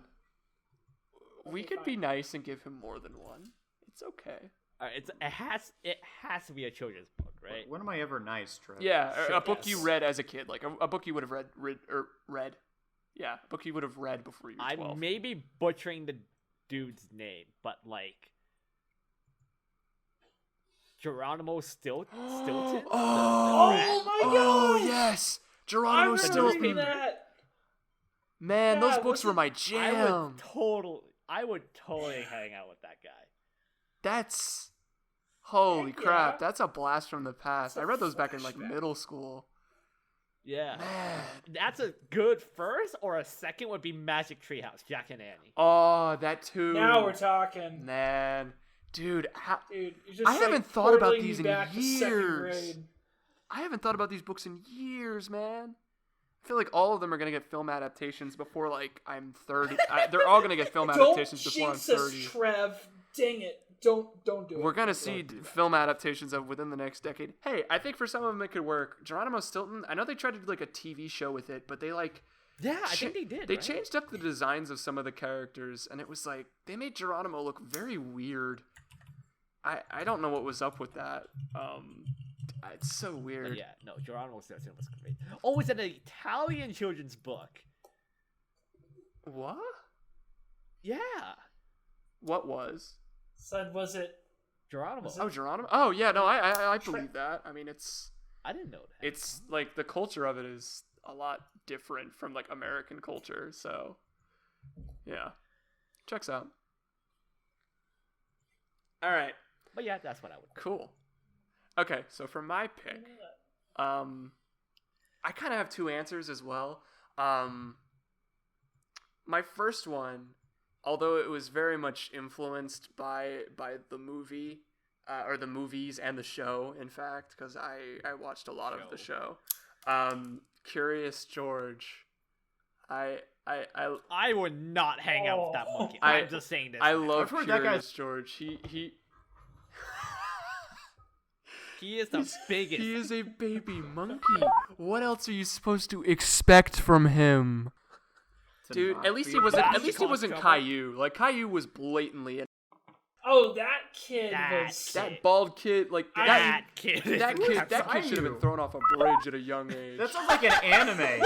[SPEAKER 3] We
[SPEAKER 2] Okay,
[SPEAKER 3] could
[SPEAKER 2] fine.
[SPEAKER 3] be nice and give him more than one. It's okay.
[SPEAKER 5] It has to be a children's book, right?
[SPEAKER 4] When am I ever nice, Trev?
[SPEAKER 3] Yeah,
[SPEAKER 2] Sure,
[SPEAKER 3] a book you
[SPEAKER 2] yes.
[SPEAKER 3] read as a kid, like a book you would have read. Yeah, a book you would have read before you were
[SPEAKER 5] I
[SPEAKER 3] 12.
[SPEAKER 5] may be butchering the dude's name, but like Geronimo Stilton.
[SPEAKER 3] Oh,
[SPEAKER 2] Oh my
[SPEAKER 3] oh
[SPEAKER 2] gosh!
[SPEAKER 3] yes,
[SPEAKER 2] I
[SPEAKER 3] Geronimo
[SPEAKER 2] remember
[SPEAKER 3] Stilton.
[SPEAKER 2] reading that.
[SPEAKER 3] Man,
[SPEAKER 2] Yeah,
[SPEAKER 3] those books were my
[SPEAKER 5] I
[SPEAKER 3] jam.
[SPEAKER 5] would totally hang out with that guy.
[SPEAKER 3] That's holy
[SPEAKER 2] Heck
[SPEAKER 3] crap.
[SPEAKER 2] yeah.
[SPEAKER 3] That's a blast from the past.
[SPEAKER 2] That's
[SPEAKER 3] I
[SPEAKER 2] a
[SPEAKER 3] read those back in like
[SPEAKER 2] flashback.
[SPEAKER 3] middle school.
[SPEAKER 5] Yeah.
[SPEAKER 3] Man.
[SPEAKER 5] That's a good first, or a second would be Magic Treehouse, Jack and Annie.
[SPEAKER 3] Oh, that too.
[SPEAKER 2] Now we're talking.
[SPEAKER 3] Man, dude,
[SPEAKER 2] Dude, you're just
[SPEAKER 3] I haven't thought about
[SPEAKER 2] portaling
[SPEAKER 3] these
[SPEAKER 2] me
[SPEAKER 3] in
[SPEAKER 2] back to second
[SPEAKER 3] years.
[SPEAKER 2] grade.
[SPEAKER 3] I haven't thought about these books in years, man. I feel like all of them are gonna get film adaptations before like I'm 30. They're all gonna get film
[SPEAKER 2] Don't
[SPEAKER 3] adaptations before I'm
[SPEAKER 2] jinx us,
[SPEAKER 3] 30.
[SPEAKER 2] Trev. Dang it. Don't do it.
[SPEAKER 3] We're gonna see film adaptations of within the next decade. Hey, I think for some of them it could work. Geronimo Stilton, I know they tried to do like a TV show with it, but they like
[SPEAKER 5] Yeah, I think they did.
[SPEAKER 3] they
[SPEAKER 5] right?
[SPEAKER 3] changed up the designs of some of the characters, and it was like they made Geronimo look very weird. I don't know what was up with that. It's so
[SPEAKER 5] But
[SPEAKER 3] weird.
[SPEAKER 5] yeah, no, Geronimo Stilton was great. Oh, it's an Italian children's book.
[SPEAKER 3] What?
[SPEAKER 5] Yeah,
[SPEAKER 3] What was?
[SPEAKER 2] Son, was it?
[SPEAKER 5] Geronimo.
[SPEAKER 2] Was
[SPEAKER 3] Oh, Geronimo. Oh yeah, no, I
[SPEAKER 2] Tre-
[SPEAKER 3] believe that. I mean, it's
[SPEAKER 5] I didn't know that.
[SPEAKER 3] it's like the culture of it is a lot different from like American culture. So yeah, checks out. All right,
[SPEAKER 5] But yeah, that's what I would.
[SPEAKER 3] cool. Okay, so for my pick, I kind of have 2 answers as well. My first one, although it was very much influenced by the movie, or the movies and the show, in fact, because I watched a lot of the show. Curious George. I
[SPEAKER 5] would not hang out with that monkey.
[SPEAKER 3] I-
[SPEAKER 5] I'm just saying this.
[SPEAKER 3] I
[SPEAKER 5] now.
[SPEAKER 3] love
[SPEAKER 4] I've heard that
[SPEAKER 3] Curious
[SPEAKER 4] guy's-
[SPEAKER 3] George. He
[SPEAKER 5] He is the biggest.
[SPEAKER 3] He is a baby monkey. What else are you supposed to expect from him?
[SPEAKER 4] To
[SPEAKER 3] Dude,
[SPEAKER 4] not
[SPEAKER 3] at least
[SPEAKER 4] be
[SPEAKER 3] he wasn't.
[SPEAKER 5] bad.
[SPEAKER 3] At least he wasn't
[SPEAKER 5] Trouble.
[SPEAKER 3] Caillou. Like Caillou was blatantly
[SPEAKER 2] Oh, that kid
[SPEAKER 5] That
[SPEAKER 2] was.
[SPEAKER 5] kid.
[SPEAKER 3] that bald kid. Like
[SPEAKER 5] that kid. is
[SPEAKER 3] that kid. That kid
[SPEAKER 4] Caillou?
[SPEAKER 3] should have been thrown off a bridge at a young age.
[SPEAKER 4] That sounds like an anime.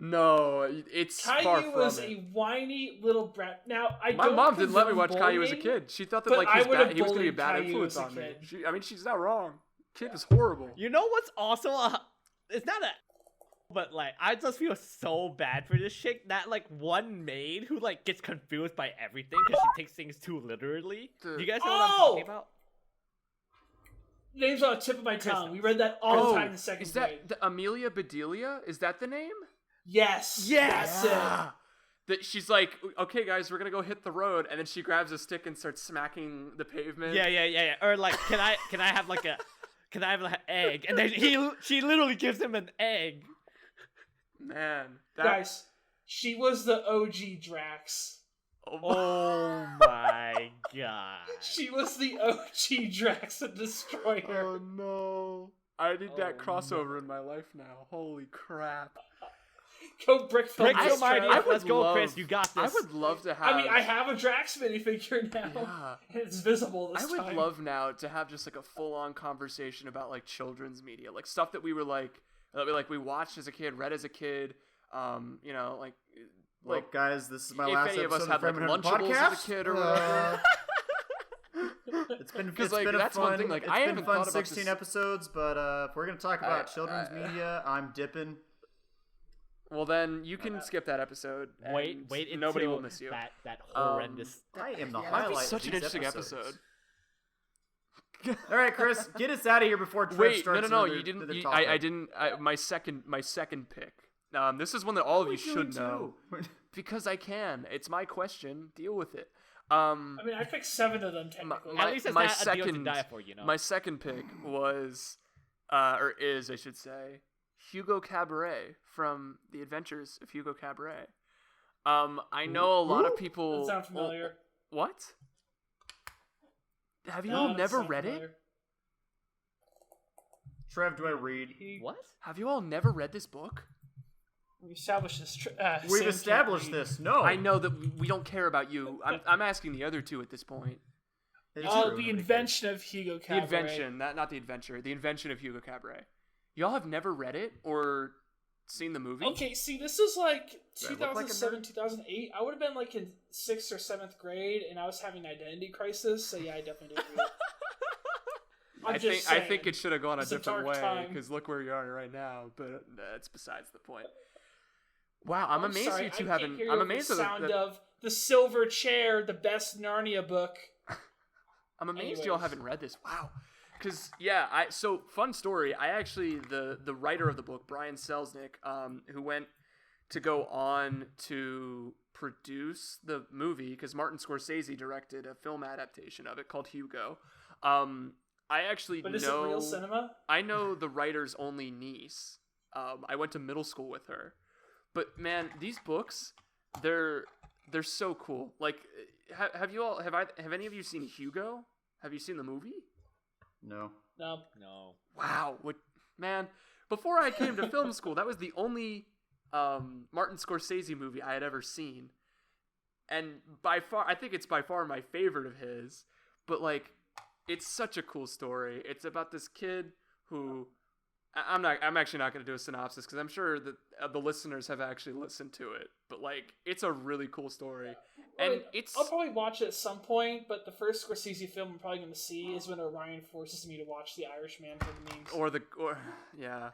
[SPEAKER 3] No, it's far
[SPEAKER 2] Caillou
[SPEAKER 3] from
[SPEAKER 2] was
[SPEAKER 3] it.
[SPEAKER 2] a whiny little brat. Now, I
[SPEAKER 3] My
[SPEAKER 2] don't
[SPEAKER 3] mom didn't let me
[SPEAKER 2] condone
[SPEAKER 3] watch Caillou as a
[SPEAKER 2] bullying,
[SPEAKER 3] kid. She thought that
[SPEAKER 2] but
[SPEAKER 3] like
[SPEAKER 2] I would've
[SPEAKER 3] he was gonna be a
[SPEAKER 2] bullied
[SPEAKER 3] bad
[SPEAKER 2] Caillou
[SPEAKER 3] influence
[SPEAKER 2] as a
[SPEAKER 3] on me.
[SPEAKER 2] kid.
[SPEAKER 3] I mean, she's not wrong. Kid was horrible.
[SPEAKER 5] You know what's also it's not a, but like I just feel so bad for this chick. That like one maid who like gets confused by everything because she takes things too literally.
[SPEAKER 3] Dude.
[SPEAKER 5] You guys know what I'm
[SPEAKER 2] Oh!
[SPEAKER 5] talking about?
[SPEAKER 2] Name's on the tip of my tongue.
[SPEAKER 5] Krista.
[SPEAKER 2] We read that all
[SPEAKER 3] Oh,
[SPEAKER 2] the time in second
[SPEAKER 3] is
[SPEAKER 2] grade.
[SPEAKER 3] that the Amelia Bedelia? Is that the name?
[SPEAKER 2] Yes.
[SPEAKER 5] Yes!
[SPEAKER 2] That's it.
[SPEAKER 3] Yeah. That she's like, okay, guys, we're gonna go hit the road, and then she grabs a stick and starts smacking the pavement.
[SPEAKER 5] Yeah. Or like, can I have like an egg? And then she literally gives him an egg.
[SPEAKER 3] Man, that,
[SPEAKER 2] Guys, she was the OG Drax.
[SPEAKER 5] Oh my god.
[SPEAKER 2] She was the OG Drax the Destroyer.
[SPEAKER 3] oh no, I need that
[SPEAKER 5] Oh,
[SPEAKER 3] crossover in my life now. Holy crap!
[SPEAKER 2] Go Brickfilmers.
[SPEAKER 5] Brickfilm
[SPEAKER 3] I
[SPEAKER 5] idea.
[SPEAKER 3] would
[SPEAKER 5] Let's go,
[SPEAKER 3] love-
[SPEAKER 5] Chris. You got this.
[SPEAKER 3] I would love to have.
[SPEAKER 2] I mean, I have a Drax minifigure now,
[SPEAKER 3] Yeah.
[SPEAKER 2] and it's visible this
[SPEAKER 3] I would
[SPEAKER 2] time.
[SPEAKER 3] love now to have just like a full-on conversation about like children's media, like stuff that we were like that we watched as a kid, read as a kid. You know, like
[SPEAKER 4] Well, guys, this is my
[SPEAKER 3] if
[SPEAKER 4] last
[SPEAKER 3] any of us
[SPEAKER 4] episode
[SPEAKER 3] had
[SPEAKER 4] of
[SPEAKER 3] like
[SPEAKER 4] Frame100
[SPEAKER 3] Lunchables
[SPEAKER 4] Podcast.
[SPEAKER 3] as a kid or whatever.
[SPEAKER 4] It's been
[SPEAKER 3] Because,
[SPEAKER 4] it's
[SPEAKER 3] like,
[SPEAKER 4] been
[SPEAKER 3] that's
[SPEAKER 4] a
[SPEAKER 3] one
[SPEAKER 4] fun.
[SPEAKER 3] thing, like,
[SPEAKER 4] it's
[SPEAKER 3] I
[SPEAKER 4] been
[SPEAKER 3] haven't
[SPEAKER 4] fun
[SPEAKER 3] thought about
[SPEAKER 4] 16
[SPEAKER 3] this-
[SPEAKER 4] episodes, but if we're gonna talk about children's media, I'm dipping.
[SPEAKER 3] Well, then you can skip that episode. And
[SPEAKER 5] Wait
[SPEAKER 3] nobody
[SPEAKER 5] until
[SPEAKER 3] will miss you.
[SPEAKER 5] that horrendous.
[SPEAKER 4] I am the
[SPEAKER 3] That'd be
[SPEAKER 4] highlight.
[SPEAKER 3] such
[SPEAKER 4] of
[SPEAKER 3] an
[SPEAKER 4] these
[SPEAKER 3] interesting
[SPEAKER 4] episodes.
[SPEAKER 3] episode.
[SPEAKER 4] All right, Chris, get us out of here before Trev
[SPEAKER 3] Wait,
[SPEAKER 4] starts.
[SPEAKER 3] no,
[SPEAKER 4] another,
[SPEAKER 3] you didn't.
[SPEAKER 4] another
[SPEAKER 3] You,
[SPEAKER 4] topic.
[SPEAKER 3] I didn't. My second pick. This is one that all of you should know because I can. It's my question. Deal with it.
[SPEAKER 2] I mean, I picked 7 of them technically.
[SPEAKER 5] At least it's
[SPEAKER 3] my
[SPEAKER 5] not a deal to
[SPEAKER 3] second-
[SPEAKER 5] die for, you know.
[SPEAKER 3] My second pick was, or is, I should say, Hugo Cabaret from The Adventures of Hugo Cabaret. I know a lot of people.
[SPEAKER 2] That sounds familiar.
[SPEAKER 3] What? Have you
[SPEAKER 2] No,
[SPEAKER 3] all
[SPEAKER 2] that
[SPEAKER 3] never
[SPEAKER 2] sounds
[SPEAKER 3] read it?
[SPEAKER 2] familiar.
[SPEAKER 4] Trev, do I read?
[SPEAKER 5] What?
[SPEAKER 3] Have you all never read this book?
[SPEAKER 2] We established this.
[SPEAKER 4] We've
[SPEAKER 2] Sam
[SPEAKER 4] established
[SPEAKER 2] can't read.
[SPEAKER 4] this. No,
[SPEAKER 3] I know that we don't care about you. I'm asking the other two at this point.
[SPEAKER 4] It's
[SPEAKER 2] Oh,
[SPEAKER 4] true.
[SPEAKER 2] the invention of Hugo
[SPEAKER 3] The
[SPEAKER 2] Cabaret.
[SPEAKER 3] invention, not the adventure. The invention of Hugo Cabaret. Y'all have never read it or seen the movie?
[SPEAKER 2] Okay, see, this is like
[SPEAKER 4] Do I look like a
[SPEAKER 2] 2007,
[SPEAKER 4] nerd?
[SPEAKER 2] 2008. I would have been like in 6th or 7th grade, and I was having an identity crisis. So yeah, I definitely didn't read it.
[SPEAKER 3] I think it should have gone a
[SPEAKER 2] It's a
[SPEAKER 3] different
[SPEAKER 2] dark
[SPEAKER 3] way
[SPEAKER 2] time.
[SPEAKER 3] because look where you are right now. But that's besides the point. Wow, I'm amazed
[SPEAKER 2] sorry,
[SPEAKER 3] you two
[SPEAKER 2] I can't
[SPEAKER 3] haven't.
[SPEAKER 2] hear you
[SPEAKER 3] I'm
[SPEAKER 2] over the
[SPEAKER 3] amazed
[SPEAKER 2] sound
[SPEAKER 3] that.
[SPEAKER 2] of The Silver Chair, the best Narnia book.
[SPEAKER 3] I'm amazed y'all
[SPEAKER 2] Anyways.
[SPEAKER 3] haven't read this. Wow. Because so fun story. I actually the writer of the book, Brian Selznick, who went to go on to produce the movie because Martin Scorsese directed a film adaptation of it called Hugo. I actually
[SPEAKER 2] But is it
[SPEAKER 3] know
[SPEAKER 2] real cinema?
[SPEAKER 3] I know the writer's only niece. I went to middle school with her. But man, these books, they're so cool. Like, have any of you seen Hugo? Have you seen the movie?
[SPEAKER 4] No.
[SPEAKER 2] No.
[SPEAKER 5] No.
[SPEAKER 3] Wow, man! Before I came to film school, that was the only Martin Scorsese movie I had ever seen, and by far, I think it's by far my favorite of his. But like, it's such a cool story. It's about this kid who. I'm actually not going to do a synopsis because I'm sure that the listeners have actually listened to it. But like, it's a really cool story, and
[SPEAKER 2] I'll probably watch it at some point. But the first Scorsese film I'm probably going to see is when Orion forces me to watch The Irishman for the memes.
[SPEAKER 3] yeah,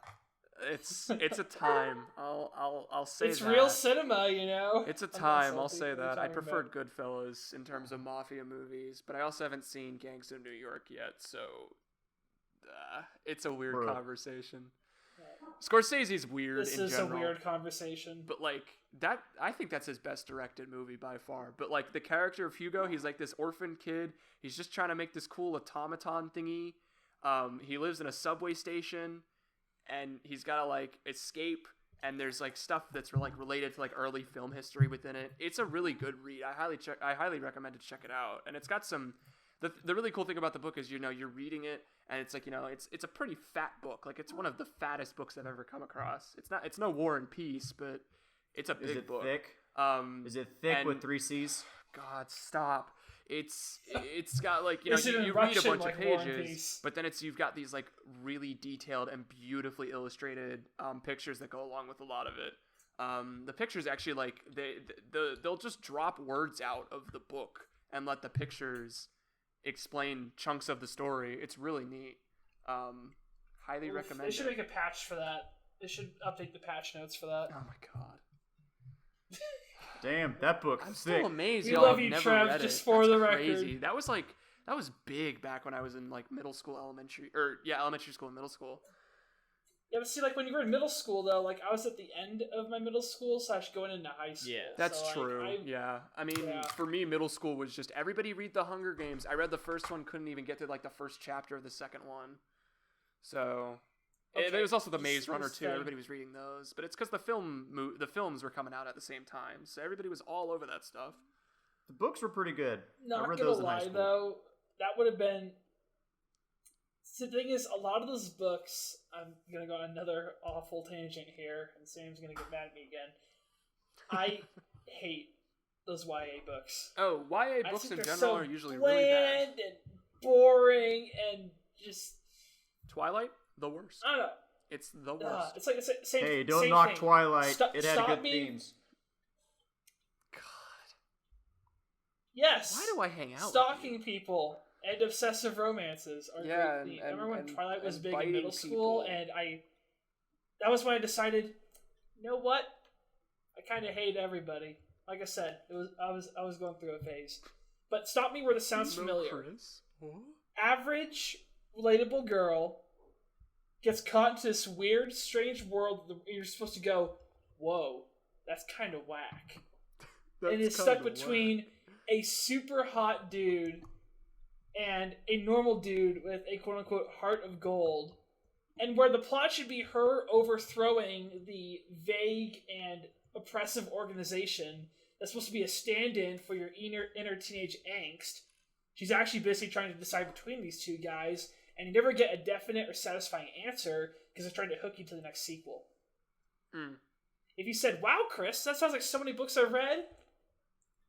[SPEAKER 3] it's a time. I'll say
[SPEAKER 2] It's
[SPEAKER 3] that.
[SPEAKER 2] real cinema, you know.
[SPEAKER 3] It's a
[SPEAKER 2] I'm not
[SPEAKER 3] time. I'll
[SPEAKER 2] salty
[SPEAKER 3] say
[SPEAKER 2] for what
[SPEAKER 3] that.
[SPEAKER 2] we're
[SPEAKER 3] I
[SPEAKER 2] talking
[SPEAKER 3] preferred
[SPEAKER 2] about.
[SPEAKER 3] Goodfellas in terms of mafia movies, but I also haven't seen Gangs of New York yet, so it's a weird
[SPEAKER 4] Bruh.
[SPEAKER 3] conversation. Scorsese's weird
[SPEAKER 2] This
[SPEAKER 3] in
[SPEAKER 2] is
[SPEAKER 3] general,
[SPEAKER 2] a weird conversation.
[SPEAKER 3] but like that, I think that's his best directed movie by far. But like the character of Hugo, he's like this orphan kid. He's just trying to make this cool automaton thingy. He lives in a subway station, and he's got to like escape. And there's like stuff that's like related to like early film history within it. It's a really good read. I highly recommend to check it out. And it's got some. The really cool thing about the book is you're reading it and it's like it's a pretty fat book. Like it's one of the fattest books I've ever come across. It's no War and Peace, but it's a big
[SPEAKER 4] Is it
[SPEAKER 3] book.
[SPEAKER 4] thick? Is it thick
[SPEAKER 3] and-
[SPEAKER 4] with 3 C's?
[SPEAKER 3] God, stop. It's got like
[SPEAKER 2] Is it in
[SPEAKER 3] you read a
[SPEAKER 2] Russian
[SPEAKER 3] bunch
[SPEAKER 2] like
[SPEAKER 3] of
[SPEAKER 2] War and
[SPEAKER 3] pages,
[SPEAKER 2] Peace?
[SPEAKER 3] but then you've got these like really detailed and beautifully illustrated pictures that go along with a lot of it. The pictures actually like they'll just drop words out of the book and let the pictures explain chunks of the story. It's really neat. Highly recommend
[SPEAKER 2] They should
[SPEAKER 3] it.
[SPEAKER 2] make a patch for that. They should update the patch notes for that.
[SPEAKER 3] Oh my god.
[SPEAKER 4] Damn, that book
[SPEAKER 3] I'm
[SPEAKER 4] is thick.
[SPEAKER 3] still amazed
[SPEAKER 2] We
[SPEAKER 3] y'all
[SPEAKER 2] love
[SPEAKER 3] have
[SPEAKER 2] you,
[SPEAKER 3] never
[SPEAKER 2] Trev,
[SPEAKER 3] read
[SPEAKER 2] just
[SPEAKER 3] it.
[SPEAKER 2] for
[SPEAKER 3] That's
[SPEAKER 2] the
[SPEAKER 3] crazy.
[SPEAKER 2] record.
[SPEAKER 3] That was big back when I was in like middle school, elementary school and middle school.
[SPEAKER 2] Yeah, but see, like when you were in middle school, though, like I was at the end of my middle school / going into high school.
[SPEAKER 5] Yeah.
[SPEAKER 3] That's
[SPEAKER 2] so, like,
[SPEAKER 3] true. Yeah. I mean,
[SPEAKER 2] Yeah.
[SPEAKER 3] for me, middle school was just everybody read The Hunger Games. I read the first one, couldn't even get to like the first chapter of the second one. So
[SPEAKER 2] Okay,
[SPEAKER 3] there was also the
[SPEAKER 2] this-
[SPEAKER 3] Maze Runner
[SPEAKER 2] this
[SPEAKER 3] too.
[SPEAKER 2] thing-
[SPEAKER 3] Everybody was reading those, but it's because the films were coming out at the same time, so everybody was all over that stuff.
[SPEAKER 4] The books were pretty good. I
[SPEAKER 2] Not
[SPEAKER 4] read
[SPEAKER 2] gonna
[SPEAKER 4] those in high
[SPEAKER 2] lie,
[SPEAKER 4] school.
[SPEAKER 2] though, that would have been. See, the thing is, a lot of those books. I'm gonna go on another awful tangent here, and Sam's gonna get mad at me again. I hate those YA books.
[SPEAKER 3] Oh, YA
[SPEAKER 2] I
[SPEAKER 3] books
[SPEAKER 2] think
[SPEAKER 3] in
[SPEAKER 2] they're
[SPEAKER 3] general
[SPEAKER 2] so
[SPEAKER 3] are usually really bad.
[SPEAKER 2] bland and boring and just
[SPEAKER 3] Twilight, the worst.
[SPEAKER 2] I don't know.
[SPEAKER 3] It's the worst.
[SPEAKER 2] It's like the same.
[SPEAKER 4] Hey, don't
[SPEAKER 2] same
[SPEAKER 4] knock
[SPEAKER 2] thing.
[SPEAKER 4] Twilight.
[SPEAKER 2] Stop-
[SPEAKER 4] it had
[SPEAKER 2] stop
[SPEAKER 4] good
[SPEAKER 2] me.
[SPEAKER 4] themes.
[SPEAKER 3] God,
[SPEAKER 2] Yes.
[SPEAKER 3] why do I hang out?
[SPEAKER 2] Stalking people and obsessive romances are
[SPEAKER 3] Yeah,
[SPEAKER 2] great.
[SPEAKER 3] and-
[SPEAKER 2] I remember when
[SPEAKER 3] and-
[SPEAKER 2] Twilight was
[SPEAKER 3] and
[SPEAKER 2] big in
[SPEAKER 3] biting
[SPEAKER 2] middle school,
[SPEAKER 3] people.
[SPEAKER 2] and that was when I decided, you know what? I kind of hate everybody. Like I said, I was going through a phase. But stop me where this sounds familiar.
[SPEAKER 3] Chris? What?
[SPEAKER 2] Average, relatable girl gets caught into this weird, strange world where you're supposed to go, whoa, that's kind of whack. And is stuck between a super hot dude and a normal dude with a quote-unquote heart of gold, and where the plot should be her overthrowing the vague and oppressive organization that's supposed to be a stand-in for your inner teenage angst. She's actually busy trying to decide between these two guys, and you never get a definite or satisfying answer because they're trying to hook you to the next sequel.
[SPEAKER 3] Mm.
[SPEAKER 2] If you said, wow, Chris, that sounds like so many books I've read,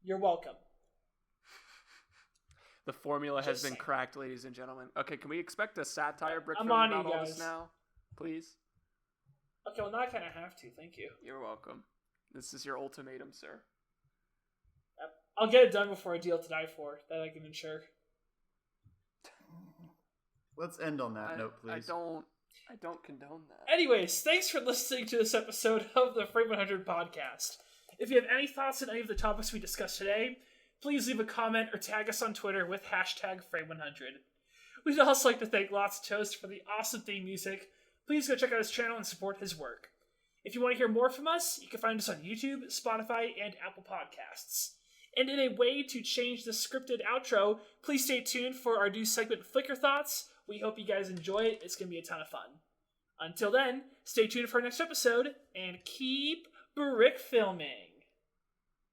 [SPEAKER 2] you're welcome.
[SPEAKER 3] The formula has
[SPEAKER 2] Just
[SPEAKER 3] been
[SPEAKER 2] saying.
[SPEAKER 3] cracked, ladies and gentlemen. Okay, can we expect a satire brick
[SPEAKER 2] I'm
[SPEAKER 3] film
[SPEAKER 2] on
[SPEAKER 3] about
[SPEAKER 2] you
[SPEAKER 3] all this
[SPEAKER 2] guys.
[SPEAKER 3] now? Please?
[SPEAKER 2] Okay, well, now I kind of have to, thank you.
[SPEAKER 3] You're welcome. This is your ultimatum, sir.
[SPEAKER 2] I'll get it done before I deal to die for, that I can ensure.
[SPEAKER 4] Let's end on that note, please.
[SPEAKER 3] I don't condone that.
[SPEAKER 2] Anyways, thanks for listening to this episode of the Frame100 Podcast. If you have any thoughts on any of the topics we discussed today, please leave a comment or tag us on Twitter with hashtag Frame100. We'd also like to thank Lots Toast for the awesome theme music. Please go check out his channel and support his work. If you want to hear more from us, you can find us on YouTube, Spotify, and Apple Podcasts. And in a way to change the scripted outro, please stay tuned for our new segment Flicker Thoughts. We hope you guys enjoy it. It's going to be a ton of fun. Until then, stay tuned for our next episode, and keep brick filming.